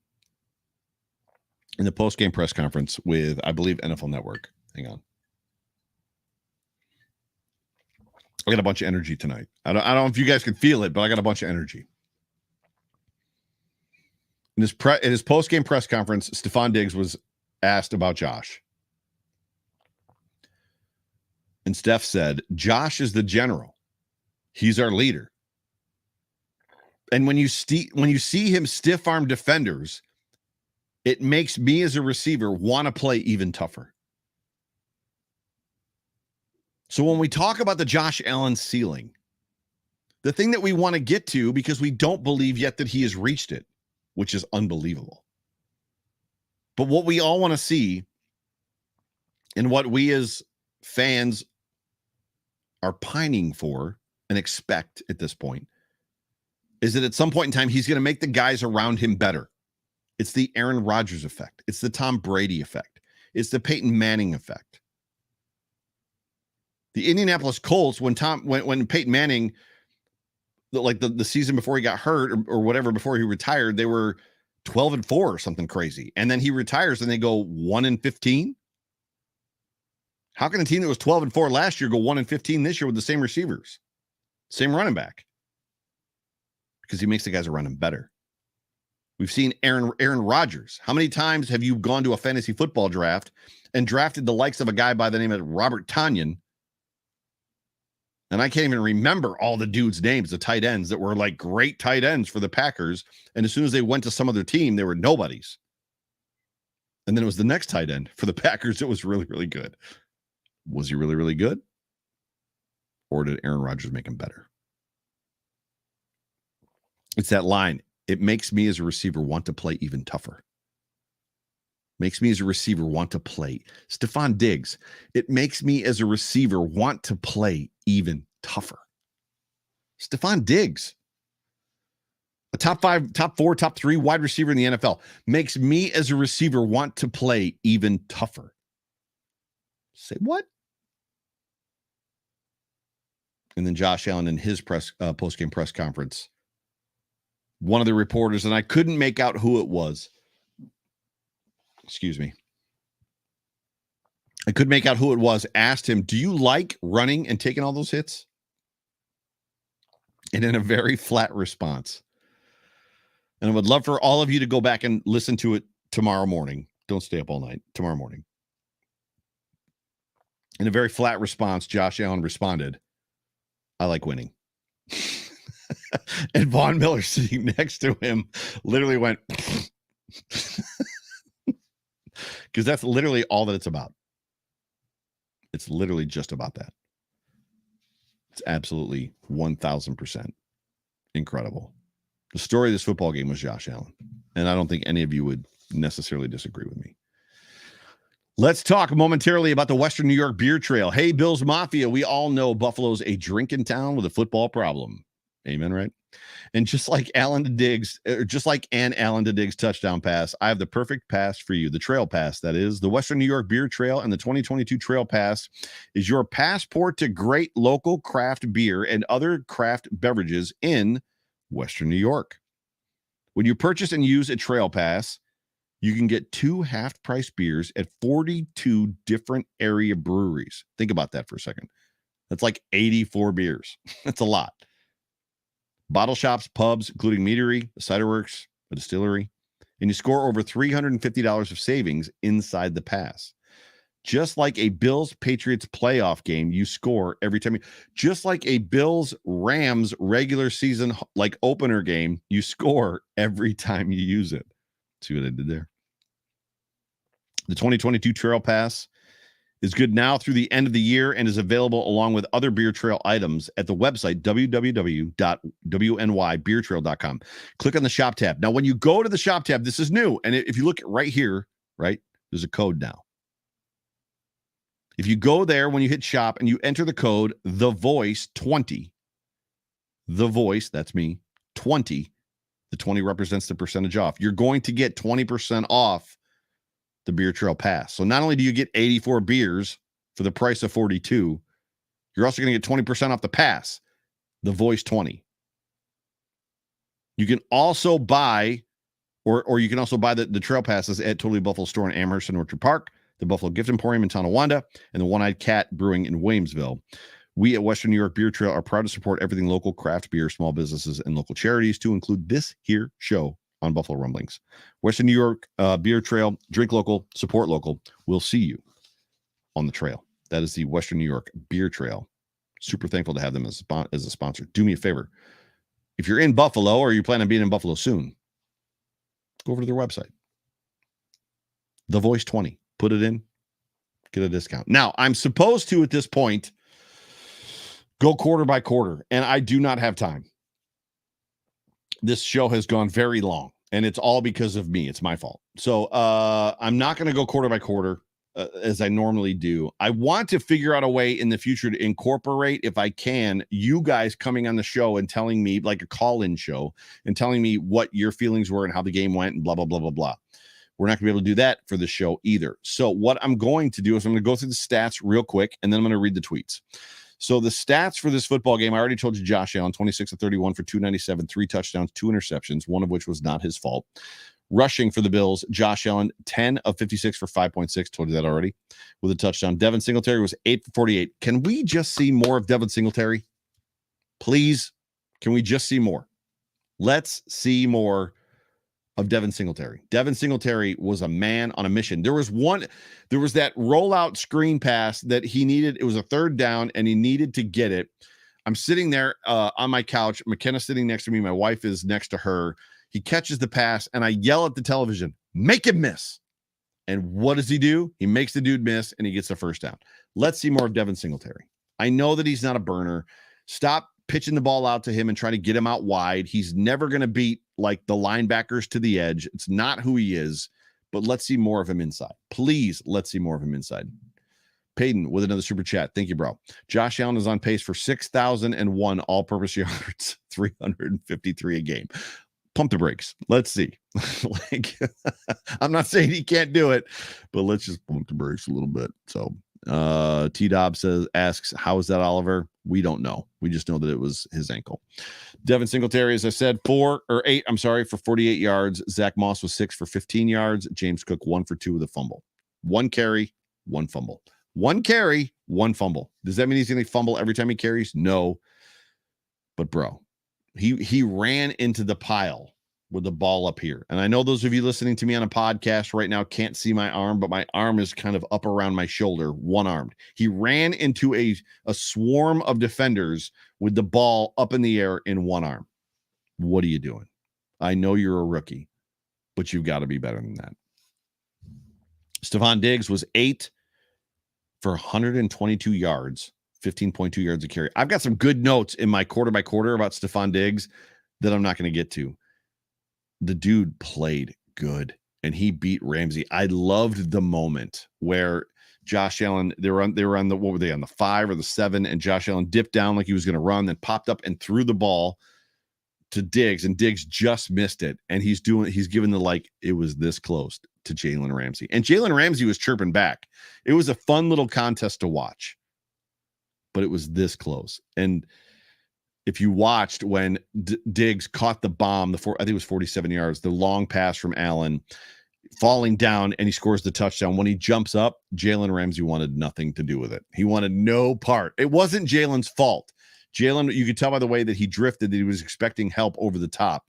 In the post-game press conference with, I believe, NFL Network. Hang on. I got a bunch of energy tonight. I don't know if you guys can feel it, but I got a bunch of energy. In his post-game press conference, Stephon Diggs was asked about Josh. And Steph said, Josh is the general. He's our leader. And when you see him stiff-arm defenders, it makes me as a receiver want to play even tougher. So when we talk about the Josh Allen ceiling, the thing that we want to get to, because we don't believe yet that he has reached it, which is unbelievable. But what we all want to see, and what we as fans are pining for and expect at this point, is that at some point in time, he's going to make the guys around him better. It's the Aaron Rodgers effect. It's the Tom Brady effect. It's the Peyton Manning effect. The Indianapolis Colts, when Peyton Manning, the season before he got hurt or whatever, before he retired, they were 12-4 or something crazy. And then he retires and they go 1-15. How can a team that was 12-4 last year go 1-15 this year with the same receivers, same running back? Because he makes the guys around him better. We've seen Aaron Rodgers. How many times have you gone to a fantasy football draft and drafted the likes of a guy by the name of Robert Tonyan? And I can't even remember all the dudes' names, the tight ends that were like great tight ends for the Packers. And as soon as they went to some other team, they were nobodies. And then it was the next tight end for the Packers that was really, really good. Was he really, really good? Or did Aaron Rodgers make him better? It's that line. It makes me as a receiver want to play even tougher. Makes me as a receiver want to play. Stephon Diggs, it makes me as a receiver want to play even tougher. Stephon Diggs, a top 5, top 4, top 3 wide receiver in the NFL, makes me as a receiver want to play even tougher. Say what? And then Josh Allen in his post-game press conference, one of the reporters, and I couldn't make out who it was. Excuse me. I couldn't make out who it was, asked him, do you like running and taking all those hits? And in a very flat response. And I would love for all of you to go back and listen to it tomorrow morning. Don't stay up all night. Tomorrow morning. In a very flat response, Josh Allen responded, I like winning. And Von Miller sitting next to him literally went, because that's literally all that it's about. It's literally just about that. It's absolutely 1,000% incredible. The story of this football game was Josh Allen. And I don't think any of you would necessarily disagree with me. Let's talk momentarily about the Western New York Beer Trail. Hey, Bills Mafia, we all know Buffalo's a drinking town with a football problem. Amen, right? And just like an Allen to Diggs touchdown pass, I have the perfect pass for you. The Trail Pass, that is. The Western New York Beer Trail and the 2022 Trail Pass is your passport to great local craft beer and other craft beverages in Western New York. When you purchase and use a Trail Pass, you can get 2 half-price beers at 42 different area breweries. Think about that for a second. That's like 84 beers. That's a lot. Bottle shops, pubs, including Meadery, a Cider Works, a distillery, and you score over $350 of savings inside the pass. Just like a Bills-Patriots playoff game, you score every time. Just like a Bills-Rams regular season like opener game, you score every time you use it. See what I did there? The 2022 Trail Pass is good now through the end of the year and is available along with other Beer Trail items at the website www.wnybeertrail.com. Click on the shop tab. Now, when you go to the shop tab, this is new. And if you look right here, right, there's a code now. If you go there, when you hit shop and you enter the code, TheVoice20, The Voice, that's me, 20, the 20 represents the percentage off. You're going to get 20% off the Beer Trail Pass. So not only do you get 84 beers for the price of 42, you're also going to get 20% off the pass, the Voice 20. You can also buy, or you can also buy the Trail Passes at Totally Buffalo Store in Amherst and Orchard Park, the Buffalo Gift Emporium in Tonawanda, and the One-Eyed Cat Brewing in Williamsville. We at Western New York Beer Trail are proud to support everything local, craft beer, small businesses, and local charities, to include this here show on Buffalo Rumblings. Western New York Beer Trail, drink local, support local. We'll see you on the trail. That is the Western New York Beer Trail. Super thankful to have them as a sponsor. Do me a favor. If you're in Buffalo or you plan on being in Buffalo soon, go over to their website. The Voice 20. Put it in, get a discount. Now, I'm supposed to, at this point, go quarter by quarter, and I do not have time. This show has gone very long, and it's all because of me. It's my fault. So I'm not going to go quarter by quarter as I normally do. I want to figure out a way in the future to incorporate, if I can, you guys coming on the show and telling me, like a call-in show, and telling me what your feelings were and how the game went and blah, blah, blah, blah, blah. We're not going to be able to do that for the show either. So what I'm going to do is I'm going to go through the stats real quick, and then I'm going to read the tweets. So the stats for this football game, I already told you, Josh Allen, 26 of 31 for 297, 3 touchdowns, 2 interceptions, one of which was not his fault. Rushing for the Bills, Josh Allen, 10 of 56 for 5.6, told you that already, with a touchdown. Devin Singletary was 8 for 48. Can we just see more of Devin Singletary? Please, can we just see more? Let's see more of Devin Singletary. Devin Singletary was a man on a mission. There was that rollout screen pass that he needed. It was a third down, and he needed to get it. I'm sitting there on my couch. McKenna's sitting next to me. My wife is next to her. He catches the pass, and I yell at the television, make him miss. And what does he do? He makes the dude miss, and he gets the first down. Let's see more of Devin Singletary. I know that he's not a burner. Stop pitching the ball out to him and try to get him out wide. He's never going to beat like the linebackers to the edge. It's not who he is. but let's see more of him inside. Please, let's see more of him inside. Payton with another super chat. Thank you, bro. Josh Allen is on pace for 6,001 all-purpose yards, 353 a game. Pump the brakes. Let's see. I'm not saying he can't do it, but let's just pump the brakes a little bit. So T-Dob asks, how is that, Oliver? We don't know. We just know that it was his ankle. Devin Singletary, as I said, 8 for 48 yards. Zach Moss was 6 for 15 yards. James Cook 1 for 2 with a fumble. 1 carry, 1 fumble. 1 carry, 1 fumble. Does that mean he's going to fumble every time he carries? No. But, bro, he ran into the pile with the ball up here. And I know those of you listening to me on a podcast right now can't see my arm, but my arm is kind of up around my shoulder, one-armed. He ran into a swarm of defenders with the ball up in the air in one arm. What are you doing? I know you're a rookie, but you've got to be better than that. Stephon Diggs was 8 for 122 yards, 15.2 yards a carry. I've got some good notes in my quarter by quarter about Stephon Diggs that I'm not going to get to. The dude played good and he beat Ramsey. I loved the moment where Josh Allen, they were on the, what were they on, the 5 or the 7, and Josh Allen dipped down like he was going to run, then popped up and threw the ball to Diggs, and Diggs just missed it. And he's giving the, like, it was this close to Jalen Ramsey. And Jalen Ramsey was chirping back. It was a fun little contest to watch, but it was this close. And if you watched when Diggs caught the bomb, I think it was 47 yards, the long pass from Allen, falling down, and he scores the touchdown. When he jumps up, Jalen Ramsey wanted nothing to do with it. He wanted no part. It wasn't Jalen's fault. Jalen, you could tell by the way that he drifted that he was expecting help over the top.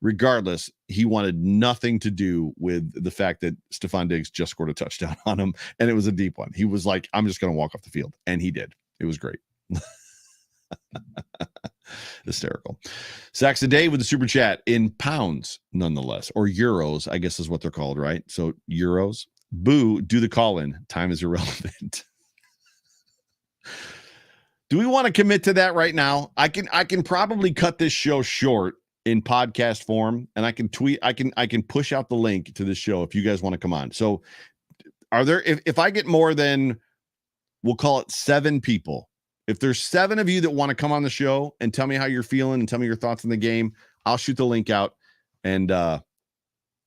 Regardless, he wanted nothing to do with the fact that Stephon Diggs just scored a touchdown on him, and it was a deep one. He was like, I'm just going to walk off the field, and he did. It was great. Hysterical. Sacks a day with the super chat in pounds, nonetheless, or euros, I guess is what they're called, right? So euros. Boo, do the call in. Time is irrelevant. Do we want to commit to that right now? I can probably cut this show short in podcast form, and I can tweet. I can push out the link to this show if you guys want to come on. So, are there? If I get more than, we'll call it 7 people. If there's 7 of you that want to come on the show and tell me how you're feeling and tell me your thoughts on the game, I'll shoot the link out and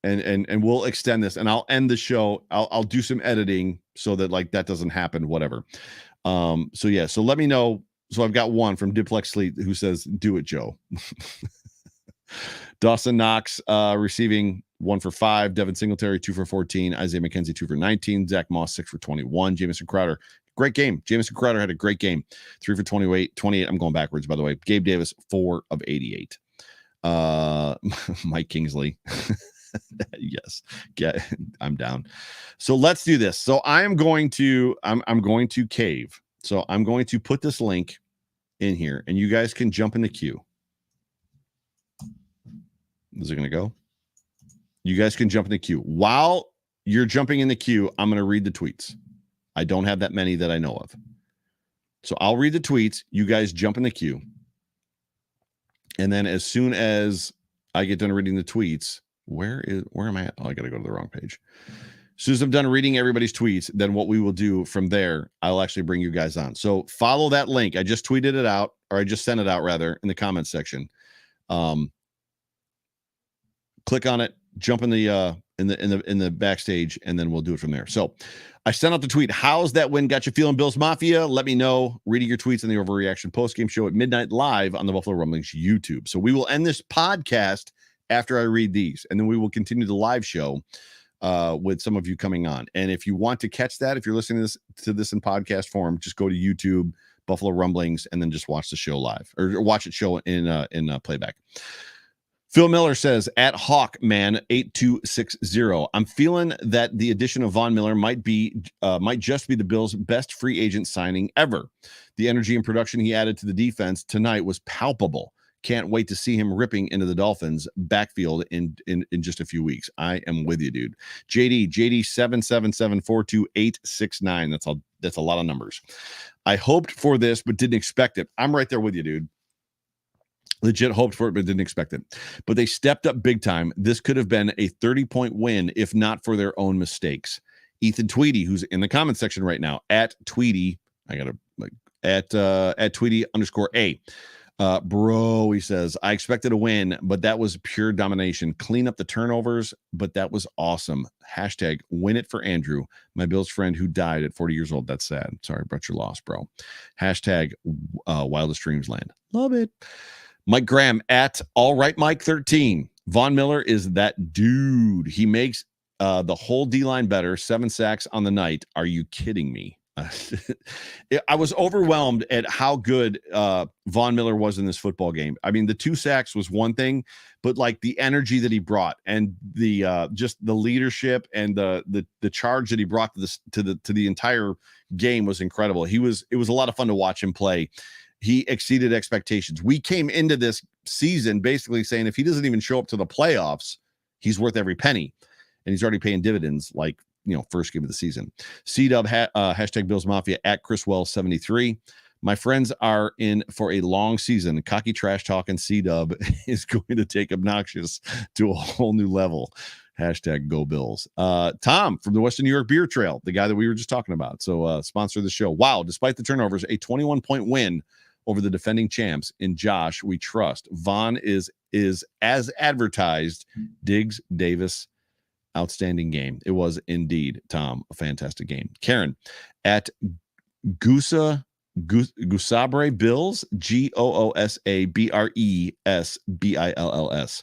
we'll extend this, and I'll end the show. I'll do some editing so that, like, that doesn't happen, whatever. So yeah, so let me know. So I've got one from Diplex Sleep who says, do it, Joe. Dawson Knox receiving 1 for 5, Devin Singletary 2 for 14, Isaiah McKenzie 2 for 19, Zach Moss 6 for 21, Jamison Crowder, great game. Jamison Crowder had a great game, 3 for 28. I'm going backwards, by the way. Gabe Davis 4 of 88. Mike Kingsley. Yes, I'm down. So let's do this. So I'm going to cave. So I'm going to put this link in here, and you guys can jump in the queue. Is it going to go? You guys can jump in the queue. While you're jumping in the queue, I'm going to read the tweets. I don't have that many that I know of. So I'll read the tweets. You guys jump in the queue. And then as soon as I get done reading the tweets, where am I at? Oh, I got to go to the wrong page. As soon as I'm done reading everybody's tweets, then what we will do from there, I'll actually bring you guys on. So follow that link. I just tweeted it out, or I just sent it out rather, in the comments section. Click on it, jump in the backstage, and then we'll do it from there. So I sent out the tweet. How's that win got you feeling, Bills Mafia? Let me know. Reading your tweets on the Overreaction postgame show at midnight live on the Buffalo Rumblings YouTube. So we will end this podcast after I read these, and then we will continue the live show with some of you coming on. And if you want to catch that, if you're listening to this in podcast form, just go to YouTube, Buffalo Rumblings, and then just watch the show live, or watch it show in playback. Phil Miller says, at Hawkman8260, I'm feeling that the addition of Von Miller might just be the Bills' best free agent signing ever. The energy and production he added to the defense tonight was palpable. Can't wait to see him ripping into the Dolphins backfield in just a few weeks. I am with you, dude. JD 777426869. That's a lot of numbers. I hoped for this, but didn't expect it. I'm right there with you, dude. Legit hoped for it, but didn't expect it. But they stepped up big time. This could have been a 30-point win if not for their own mistakes. Ethan Tweedy, who's in the comment section right now, at Tweedy, at Tweedy_A. Bro, he says, I expected a win, but that was pure domination. Clean up the turnovers, but that was awesome. Hashtag win it for Andrew, my Bills friend who died at 40 years old. That's sad. Sorry about your loss, bro. Hashtag Wildest Dreams Land. Love it. Mike Graham at All Right Mike 13. Von Miller is that dude. He makes the whole D-line better. 7 sacks on the night. Are you kidding me? I was overwhelmed at how good Von Miller was in this football game. I mean, the 2 sacks was one thing, but like the energy that he brought and the just the leadership and the charge that he brought to the entire game was incredible. It was a lot of fun to watch him play. He exceeded expectations. We came into this season basically saying if he doesn't even show up to the playoffs, he's worth every penny, and he's already paying dividends like, first game of the season. C-Dub, hashtag Bills Mafia, at Chris Wells 73. My friends are in for a long season. Cocky trash talking C-Dub is going to take obnoxious to a whole new level. Hashtag Go Bills. Tom from the Western New York Beer Trail, the guy that we were just talking about. So sponsor the show. Wow, despite the turnovers, a 21-point win over the defending champs. In Josh, we trust. Vaughn is as advertised. Diggs, Davis, outstanding game. It was indeed, Tom, a fantastic game. Karen at Gusabre Bills, GOOSABRESBILLS.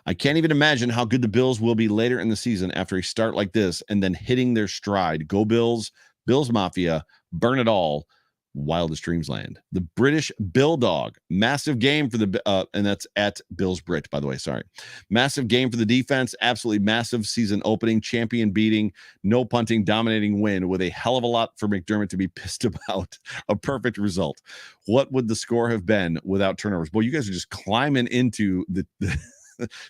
I can't even imagine how good the Bills will be later in the season after a start like this and then hitting their stride. Go Bills, Bills Mafia, burn it all. Wildest Dreams Land. The British Bill Dog, massive game for the and that's at Bills Brit, by the way. Sorry, massive game for the defense. Absolutely massive season opening, champion beating, no punting, dominating win with a hell of a lot for McDermott to be pissed about. A perfect result. What would the score have been without turnovers? Boy, you guys are just climbing into the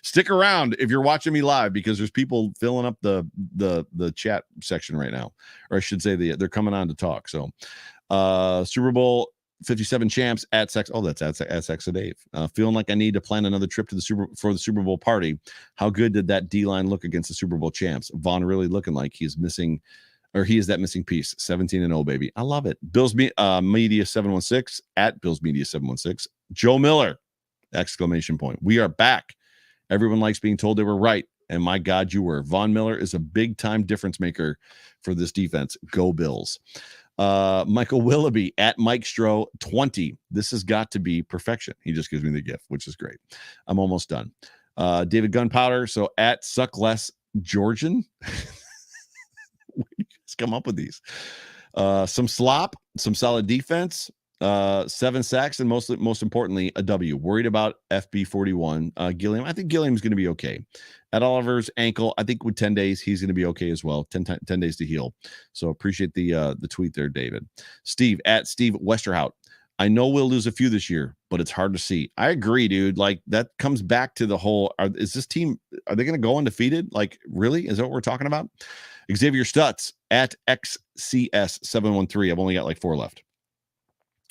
stick around if you're watching me live because there's people filling up the chat section right now, or I should say they're coming on to talk. So. Super Bowl 57 champs at Sex. Oh, that's at Sex of Dave. Feeling like I need to plan another trip to the Super Bowl party. How good did that D-line look against the Super Bowl champs? Vaughn really looking like he is that missing piece. 17-0, baby. I love it. Bills Media 716 at Bills Media 716. Joe Miller! ! We are back. Everyone likes being told they were right. And my God, you were. Von Miller is a big time difference maker for this defense. Go Bills. Michael Willoughby at Mike Stroh 20. This has got to be perfection. He just gives me the gift, which is great. I'm almost done. David Gunpowder. So at Suck Less Georgian. Where do you guys come up with these? Some slop, some solid defense, 7 sacks, and most importantly, a W. Worried about FB 41. Gilliam. I think Gilliam's going to be okay. At Oliver's ankle, I think with 10 days, he's going to be okay as well. 10 days to heal. So appreciate the tweet there, David. Steve at Steve Westerhout. I know we'll lose a few this year, but it's hard to see. I agree, dude. Like that comes back to the whole, is this team, are they going to go undefeated? Like, really? Is that what we're talking about? Xavier Stutz at XCS713. I've only got like 4 left.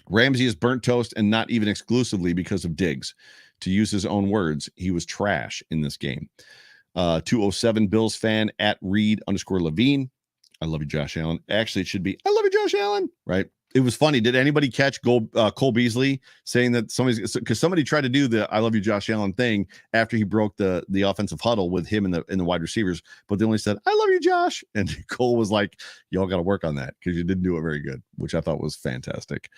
Ramsey is burnt toast and not even exclusively because of Diggs. To use his own words, he was trash in this game. 207 Bills fan at Reed_Levine. I love you, Josh Allen. Actually, it should be, I love you, Josh Allen, right? It was funny. Did anybody catch Cole Beasley saying that somebody tried to do the I love you, Josh Allen thing after he broke the offensive huddle with him and the wide receivers, but they only said, I love you, Josh. And Cole was like, y'all got to work on that because you didn't do it very good, which I thought was fantastic.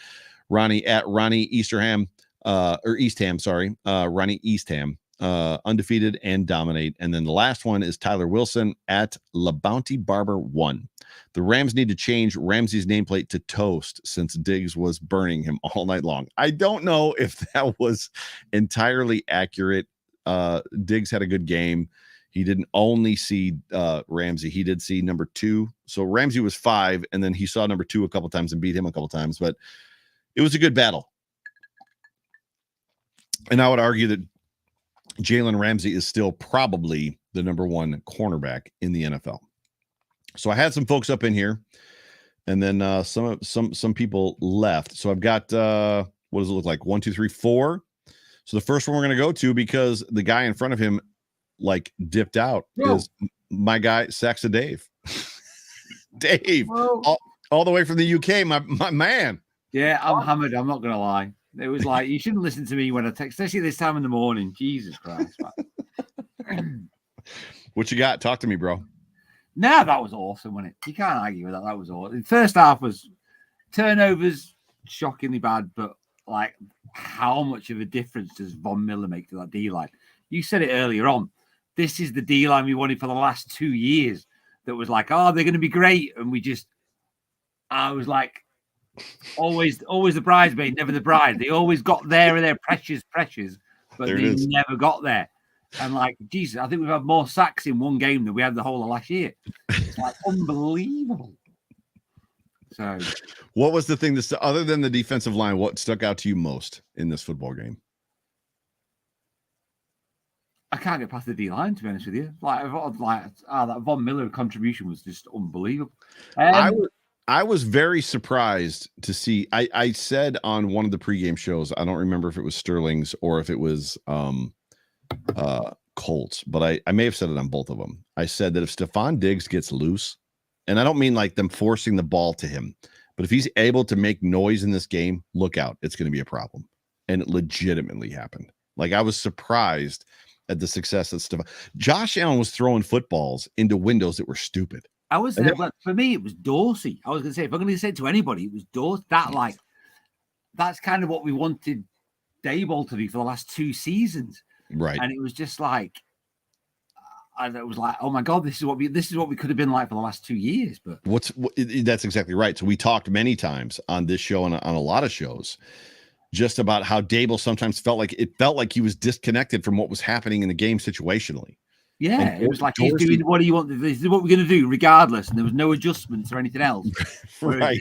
Ronnie at Ronnie Eastham, Ronnie Eastham, undefeated and dominate. And then the last one is Tyler Wilson at LaBounty Barber 1. The Rams need to change Ramsey's nameplate to Toast since Diggs was burning him all night long. I don't know if that was entirely accurate. Diggs had a good game. He didn't only see Ramsey. He did see number 2. So Ramsey was 5, and then he saw number 2 a couple times and beat him a couple times. But it was a good battle. And I would argue that Jalen Ramsey is still probably the number 1 cornerback in the NFL. So I had some folks up in here, and then some people left. So I've got what does it look like? 1, 2, 3, 4. So the first one we're going to go to, because the guy in front of him like dipped out, is my guy Saxa Dave. Dave, all the way from the UK, my man. Yeah, I'm hammered. I'm not going to lie. It was like, you shouldn't listen to me when I text, especially this time in the morning. Jesus Christ, man. What you got? Talk to me, bro. Nah, that was awesome, wasn't it? You can't argue with that. That was awesome. The first half was turnovers, shockingly bad, but like, how much of a difference does Von Miller make to that D-line? You said it earlier on. This is the D-line we wanted for the last 2 years. That was like, oh, they're going to be great, and I was like, always the bridesmaid, never the bride. They always got there, and they're precious, but they never got there. And like, Jesus, I think we've had more sacks in one game than we had the whole of last year. It's like unbelievable. So, what was the thing that, other than the defensive line, what stuck out to you most in this football game? I can't get past the D line, to be honest with you. That Von Miller contribution was just unbelievable. I was very surprised to see. I said on one of the pregame shows, I don't remember if it was Sterling's or if it was Colts, but I may have said it on both of them. I said that if Stephon Diggs gets loose, and I don't mean like them forcing the ball to him, but if he's able to make noise in this game, look out, it's going to be a problem. And it legitimately happened. Like, I was surprised at the success of Stephon. Josh Allen was throwing footballs into windows that were stupid. I was there, but for me, it was Dorsey. I was going to say, if I'm going to say it to anybody, it was Dorsey. That's kind of what we wanted Daboll to do for the last 2 seasons, right? And it was just like, and it was like, oh my God, this is what we could have been like for the last 2 years. But that's exactly right. So we talked many times on this show and on a lot of shows just about how Daboll sometimes felt like he was disconnected from what was happening in the game situationally. Yeah, and it was like, he's doing what do you want? This is what we're going to do, regardless. And there was no adjustments or anything else. Right.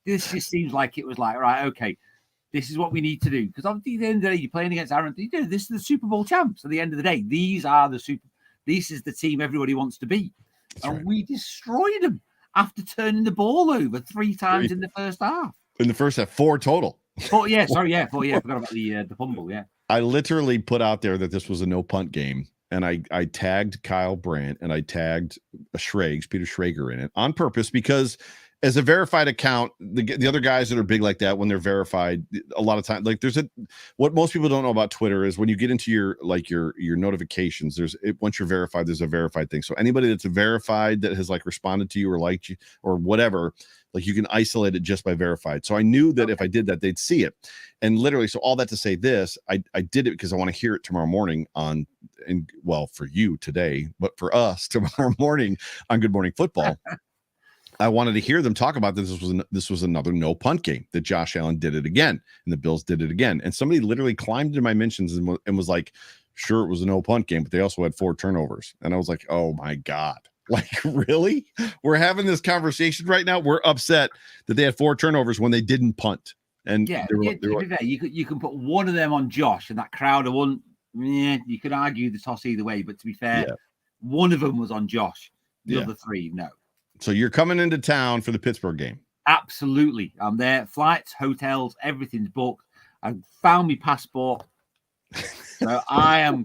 This just seems like it was like, right, okay, this is what we need to do. Because obviously, at the end of the day, you're playing against Aaron. This is the Super Bowl champs. At the end of the day, this is the team everybody wants to be. That's and right. We destroyed them after turning the ball over 3 times in the first half. In the first half, 4 total. Oh yeah, sorry, yeah, 4, yeah. I forgot about the fumble. Yeah, I literally put out there that this was a no punt game, and I tagged Kyle Brandt and I tagged Peter Schrager in it on purpose, because as a verified account, the other guys that are big like that, when they're verified, a lot of time, like what most people don't know about Twitter is when you get into your notifications, once you're verified, there's a verified thing. So anybody that's verified that has like responded to you or liked you or whatever, like you can isolate it just by verified. So I knew that if I did that, they'd see it. And literally, so all that to say this, I did it because I want to hear it tomorrow morning for you today, but for us tomorrow morning on Good Morning Football. I wanted to hear them talk about this was another no punt game, that Josh Allen did it again and the Bills did it again. And somebody literally climbed into my mentions and was like, sure, it was a no punt game, but they also had 4 turnovers. And I was like, oh my God, like, really? We're having this conversation right now. We're upset that they had 4 turnovers when they didn't punt. And yeah, you can put one of them on Josh and that crowd of one. Yeah, you could argue the toss either way, but to be fair, one of them was on Josh. The other 3, no. So you're coming into town for the Pittsburgh game? Absolutely. I'm there. Flights, hotels, everything's booked. I found my passport. So I am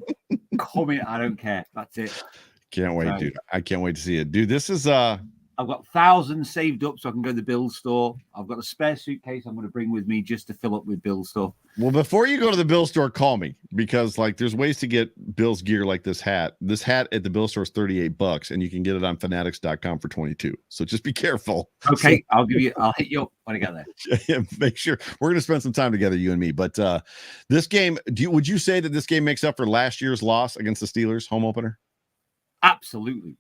coming. I don't care. That's it. Can't wait, dude. I can't wait to see it. Dude, this is I've got thousands saved up so I can go to the Bills store. I've got a spare suitcase I'm going to bring with me just to fill up with Bills stuff. Well, before you go to the Bills store, call me, because like there's ways to get Bills gear like this hat. This hat at the Bills store is $38 and you can get it on fanatics.com for $22. So just be careful. Okay, I'll hit you up when I get there. Yeah, make sure we're going to spend some time together, you and me. But this game, would you say that this game makes up for last year's loss against the Steelers home opener? Absolutely.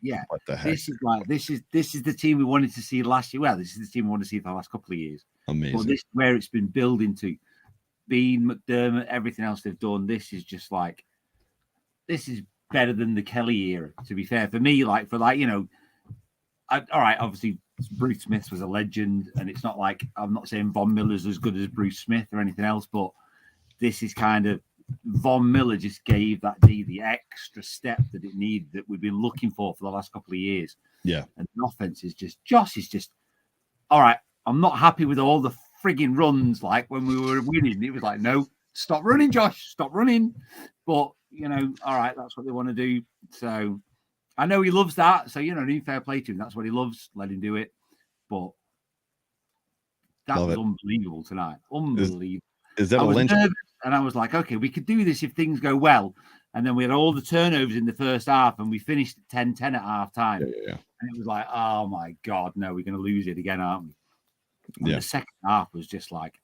Yeah. What the heck? This is the team we wanted to see last year. Well, this is the team we wanted to see for the last couple of years. Amazing. But this is where it's been building to. Bean, McDermott, everything else they've done. This is better than the Kelly era, to be fair. For me, all right, obviously Bruce Smith was a legend, and it's not like I'm not saying Von Miller's as good as Bruce Smith or anything else, but this is kind of Von Miller just gave that the extra step that it needed, that we've been looking for the last couple of years. Yeah. And the offense is Josh is just, all right, I'm not happy with all the frigging runs like when we were winning. It was like, no, stop running, Josh, stop running. But, all right, that's what they want to do. So I know he loves that. So, fair play to him. That's what he loves. Let him do it. But that was unbelievable tonight. Unbelievable. Is that a lynch? And I was like, okay, we could do this if things go well. And then we had all the turnovers in the first half, and we finished 10-10 at half time. Yeah. And it was like, oh my God, no, we're going to lose it again, aren't we? And the second half was just like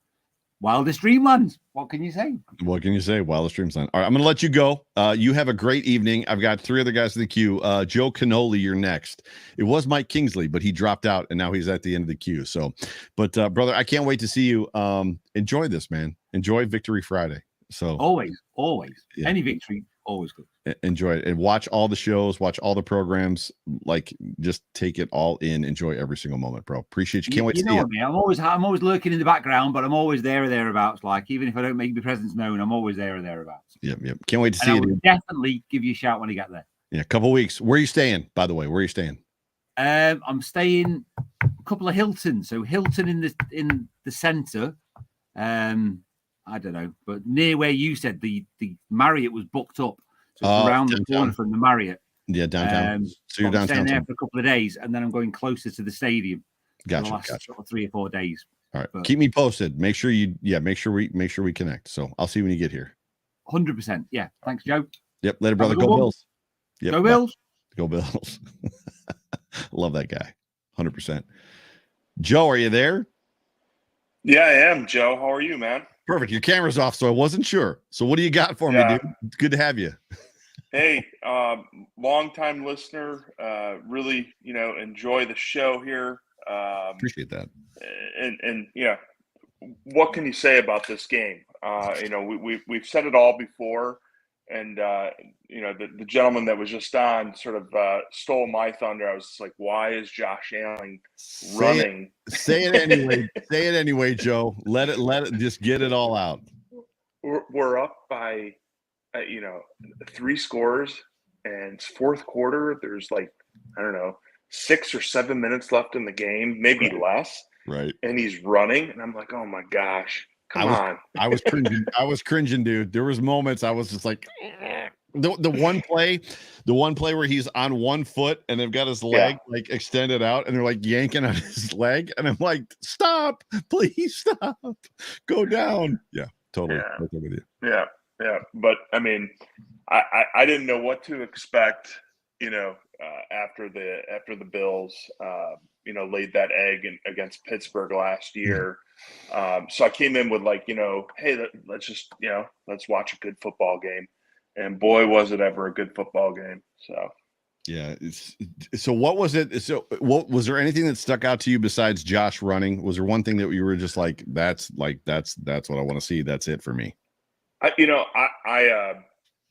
wildest dreamland. What can you say? Wildest dreamland. All right, I'm going to let you go. You have a great evening. I've got 3 other guys in the queue. Joe Cannoli, you're next. It was Mike Kingsley, but he dropped out, and now he's at the end of the queue. So, but brother, I can't wait to see you. Enjoy this, man. Enjoy Victory Friday. So always. Yeah. Any victory, always good. Enjoy it and watch all the shows, watch all the programs. Like, just take it all in. Enjoy every single moment, bro. Appreciate you. Can't wait to see you. Me. I'm always lurking in the background, but I'm always there or thereabouts. Like, even if I don't make my presence known, I'm always there or thereabouts. Yep. Can't wait to see you. Dude. Definitely give you a shout when you get there. Yeah, a couple weeks. Where are you staying, by the way? Where are you staying? I'm staying a couple of Hiltons. So Hilton in the center. I don't know, but near where you said the Marriott was booked up. So it's around the corner from the Marriott. Yeah, downtown. So you're downtown. Staying there for a couple of days, and then I'm going closer to the stadium. Gotcha. For the last 3 or 4 days. All right. Keep me posted. Make sure we connect. So I'll see you when you get here. 100%. Yeah. Thanks, Joe. Yep. Later, brother. Go Bills. Yep. Go Bills. Go Bills. Love that guy. 100%. Joe, are you there? Yeah, I am, Joe. How are you, man? Perfect. Your camera's off, so I wasn't sure. So what do you got for me, dude? It's good to have you. Hey, long-time listener. Really, enjoy the show here. Appreciate that. And what can you say about this game? We've said it all before, and the gentleman that was just on sort of stole my thunder. I was just like, why is Josh Allen running? Say it anyway. Say it anyway, Joe. Let it just get it all out. We're up by 3 scores, and it's fourth quarter. There's 6 or 7 minutes left in the game, maybe less. Right. And he's running, and I'm like, oh my gosh, come on. I was cringing. I was cringing, dude. There was moments I was just like, the one play where he's on one foot and they've got his leg extended out, and they're like yanking on his leg, and I'm like, stop, please stop, go down. Yeah, totally. Yeah. Right there with you. Yeah. But I mean, I didn't know what to expect, after the Bills, laid that egg against Pittsburgh last year. So I came in with hey, let's just, let's watch a good football game. And boy, was it ever a good football game. So. Yeah. So what was it? So what was there anything that stuck out to you besides Josh running? Was there one thing that you were just like, that's what I want to see. That's it for me.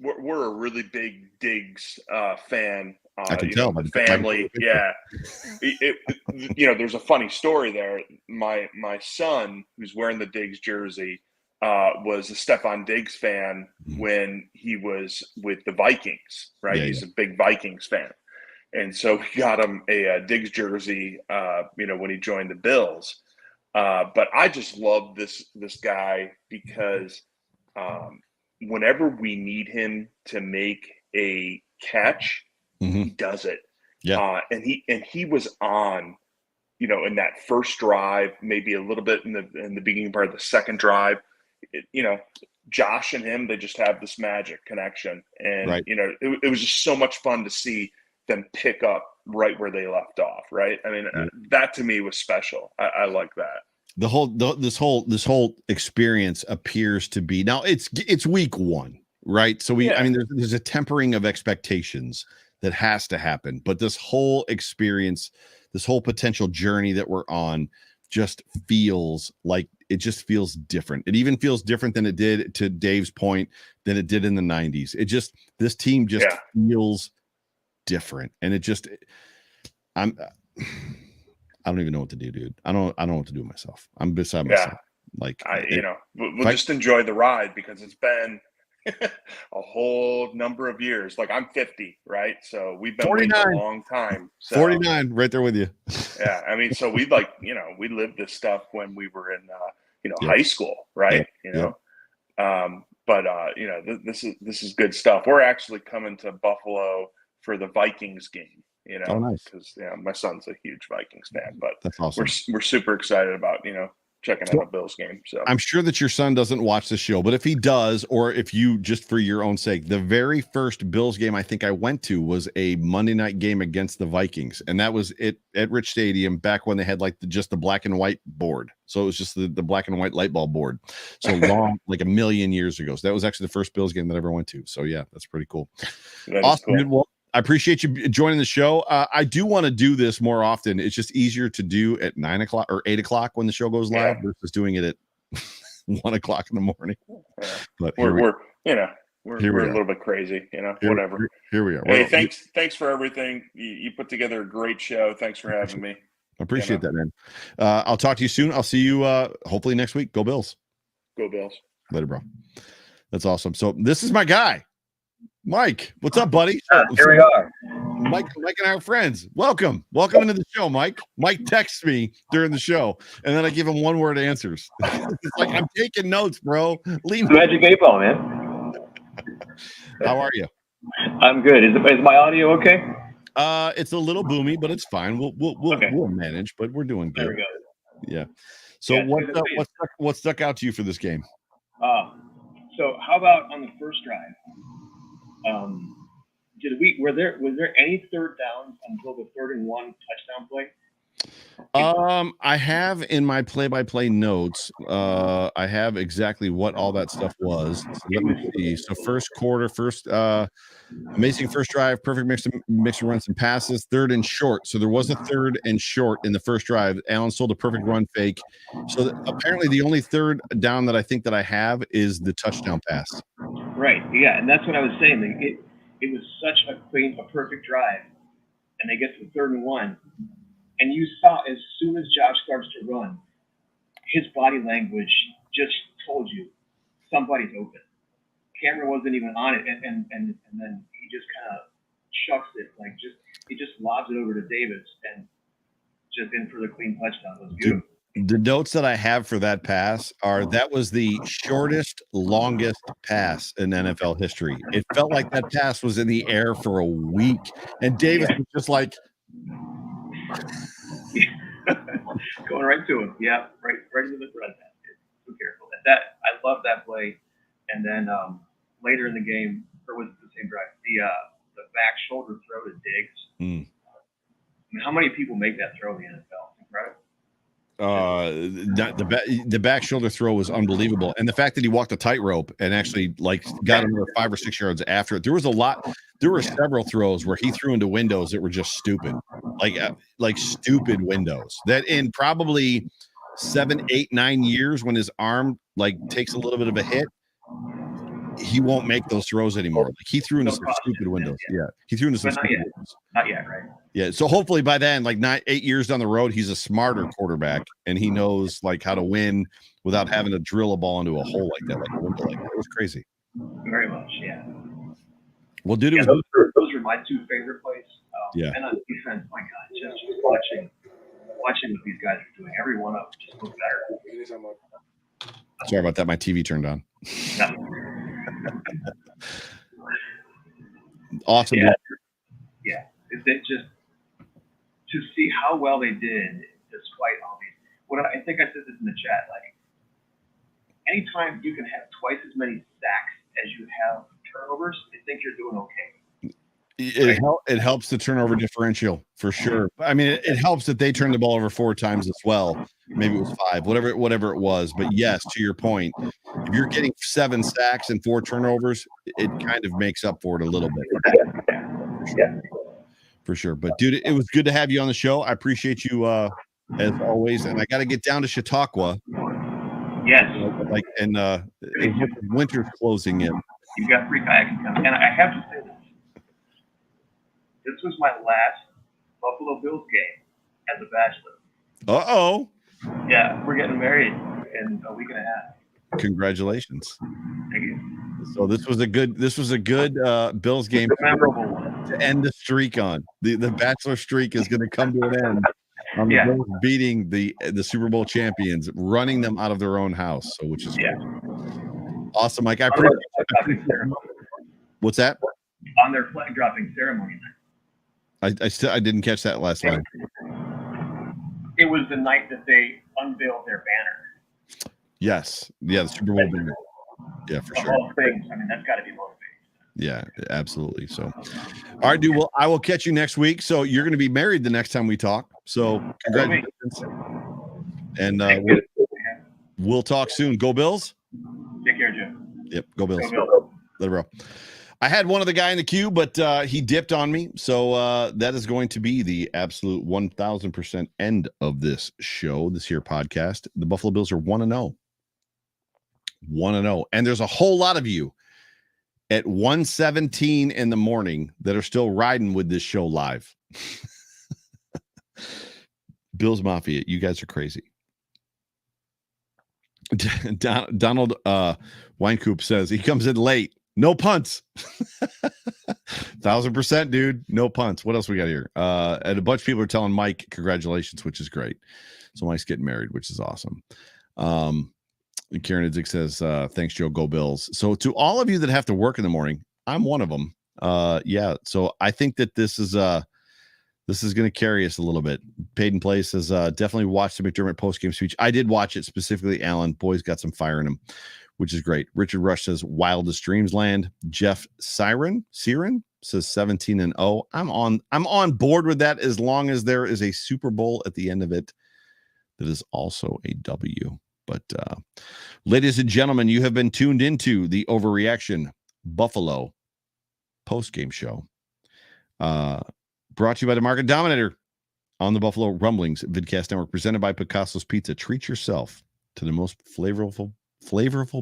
We're a really big Diggs fan. I can tell the family. Yeah. There's a funny story there. My son, who's wearing the Diggs jersey, was a Stephon Diggs fan when he was with the Vikings, right? Yeah, He's a big Vikings fan. And so we got him a Diggs jersey, when he joined the Bills. But I just love this guy because whenever we need him to make a catch, he does it. Yeah. And he was on, in that first drive, maybe a little bit in the beginning part of the second drive. Josh and him, they just have this magic connection. And, right. It was just so much fun to see them pick up right where they left off. Right. I mean, that to me was special. I like that. This whole experience appears to be, now it's week 1, right? So there's a tempering of expectations that has to happen, but this whole experience, this whole potential journey that we're on just feels different. It even feels different than it did, to Dave's point, than it did in the 90s. This team just feels different. And I don't even know what to do, dude. I don't know what to do myself. I'm beside myself. We'll just enjoy the ride, because it's been a whole number of years. Like, I'm 50, right? So we've been waiting a long time. So, 49, right there with you. Yeah, I mean, so we we lived this stuff when we were in high school, right? But this is good stuff. We're actually coming to Buffalo for the Vikings game. Oh, nice. Because my son's a huge Vikings fan. But that's awesome. We're super excited about checking out a Bills game. So I'm sure that your son doesn't watch the show, but if he does, or if you, just for your own sake, the very first Bills game I think I went to was a Monday night game against the Vikings, and that was it at Rich Stadium back when they had like just the black and white board. So it was just the black and white light bulb board. So long, like a million years ago. So that was actually the first Bills game that I ever went to. So yeah, that's pretty cool. Awesome. Cool. Well, I appreciate you joining the show. I do want to do this more often. It's just easier to do at 9 o'clock or 8 o'clock when the show goes live versus doing it at 1 o'clock in the morning. But we're a little bit crazy, whatever. Here we are. Hey, thanks for everything. You put together a great show. Thanks for having me. I appreciate that, man. I'll talk to you soon. I'll see you hopefully next week. Go Bills. Go Bills. Later, bro. That's awesome. So this is my guy, Mike. What's up, buddy? Here we are. Mike and I are friends. Welcome into the show, Mike. Mike texts me during the show, and then I give him one-word answers. It's like I'm taking notes, bro. Magic 8 Ball, man. How are you? I'm good. Is my audio okay? It's a little boomy, but it's fine. We'll manage, but we're doing good. There we go. Yeah. So what stuck out to you for this game? So how about on the first drive? Was there any third downs until the 3rd and 1 touchdown play? I have in my play-by-play notes, I have exactly what all that stuff was. So let me see. So first quarter, amazing first drive, perfect mix of runs and passes, 3rd and short. So there was a 3rd and short in the first drive. Allen sold a perfect run fake. So apparently the only 3rd down that I think that I have is the touchdown pass. Right. Yeah, and that's what I was saying. It was such a perfect drive, and they get to the 3rd and 1. And you saw as soon as Josh starts to run, his body language just told you somebody's open. Camera wasn't even on it, and then he just kind of chucks it, he just lobs it over to Davis and just in for the clean touchdown. It was beautiful. The notes that I have for that pass are that was the shortest, longest pass in NFL history. It felt like that pass was in the air for a week, and Davis was just like. Going right to him, right into the front. So careful. I love that play. And then later in the game, or was it the same drive? The back shoulder throw to Diggs. I mean, how many people make that throw in the NFL? Incredible. The back shoulder throw was unbelievable, and the fact that he walked a tightrope and actually got another 5 or 6 yards after it. There were several throws where he threw into windows that were just stupid, like stupid windows that in probably 7, 8, 9 years, when his arm takes a little bit of a hit, he won't make those throws anymore. He threw into some stupid windows. Yeah, he threw into some stupid windows. Not yet, right? Yeah, so hopefully by then, 8 years down the road, he's a smarter quarterback and he knows how to win without having to drill a ball into a hole like that, a window like that. It was crazy. Very much, yeah. Well, dude, those are my 2 favorite plays. Yeah. And on defense, my God, just watching what these guys are doing. Every one of them just looks better. Sorry about that. My TV turned on. Awesome. Yeah. It just to see how well they did despite all these. I think I said this in the chat. Anytime you can have twice as many sacks as you have turnovers, I think you're doing okay. It helps the turnover differential for sure. I mean, it helps that they turned the ball over 4 times as well. Maybe it was 5, whatever it was. But yes, to your point, if you're getting 7 sacks and 4 turnovers, it kind of makes up for it a little bit. Yeah. For sure. But dude, it was good to have you on the show. I appreciate you as always. And I got to get down to Chautauqua. Yes. And winter's closing in. You got free kayaking coming. And I have to say this. This was my last Buffalo Bills game as a bachelor. Uh-oh. Yeah, we're getting married in a week and a half. Congratulations. Thank you. So this was a good Bills game memorable one to end the streak on. The bachelor streak is going to come to an end on the Bills beating the Super Bowl champions, running them out of their own house. So which is great. Awesome, Mike. I On their appreciate flag dropping ceremony. What's that? On their flag dropping ceremony. I didn't catch that last line. It was the night that they unveiled their banner. Yes. Yeah, the Super Bowl banner. Yeah, for Of sure. all things, I mean, that's got to be motivating. Yeah, absolutely. So, all right, dude. Well, I will catch you next week. So you're going to be married the next time we talk. So congratulations. And we'll talk soon. Go Bills. Take care, Joe. Yep. Go Bills. Go Bills. Let it roll. I had one other guy in the queue, but he dipped on me. So that is going to be the absolute 1000% end of this show, this here podcast. The Buffalo Bills are 1-0. 1-0. And there's a whole lot of you at 1:17 in the morning that are still riding with this show live. Bills Mafia, you guys are crazy. Donald Winecoop says he comes in late. No punts. 1000%, dude. No punts. What else we got here? And a bunch of people are telling Mike congratulations, which is great. So Mike's getting married, which is awesome. Karen Idzik says, thanks, Joe. Go Bills. So to all of you that have to work in the morning, I'm one of them. Yeah. So I think that this is going to carry us a little bit. Paid in Place says, definitely watched the McDermott postgame speech. I did watch it specifically. Alan, boy's got some fire in him, which is great. Richard Rush says, Wildest Dreams Land. Jeff Siren says 17-0. I'm on board with that as long as there is a Super Bowl at the end of it. That is also a W. But ladies and gentlemen, you have been tuned into the Overreaction Buffalo postgame show. Brought to you by the Market Dominator on the Buffalo Rumblings Vidcast Network, presented by Picasso's Pizza. Treat yourself to the most flavorful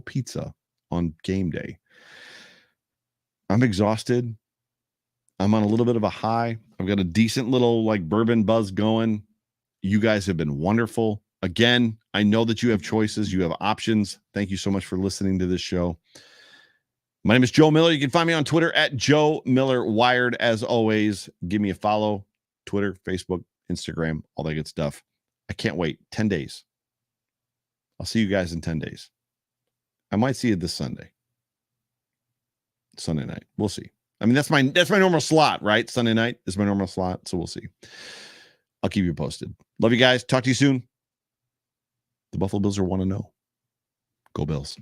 pizza on game day. I'm exhausted. I'm on a little bit of a high. I've got a decent little bourbon buzz going. You guys have been wonderful. Again, I know that you have choices. You have options. Thank you so much for listening to this show. My name is Joe Miller. You can find me on Twitter at Joe Miller Wired. As always, give me a follow. Twitter, Facebook, Instagram, all that good stuff. I can't wait. 10 days. I'll see you guys in 10 days. I might see you this Sunday night. We'll see. I mean, that's my normal slot, right? Sunday night is my normal slot. So we'll see. I'll keep you posted. Love you guys. Talk to you soon. The Buffalo Bills are 1-0. Go Bills.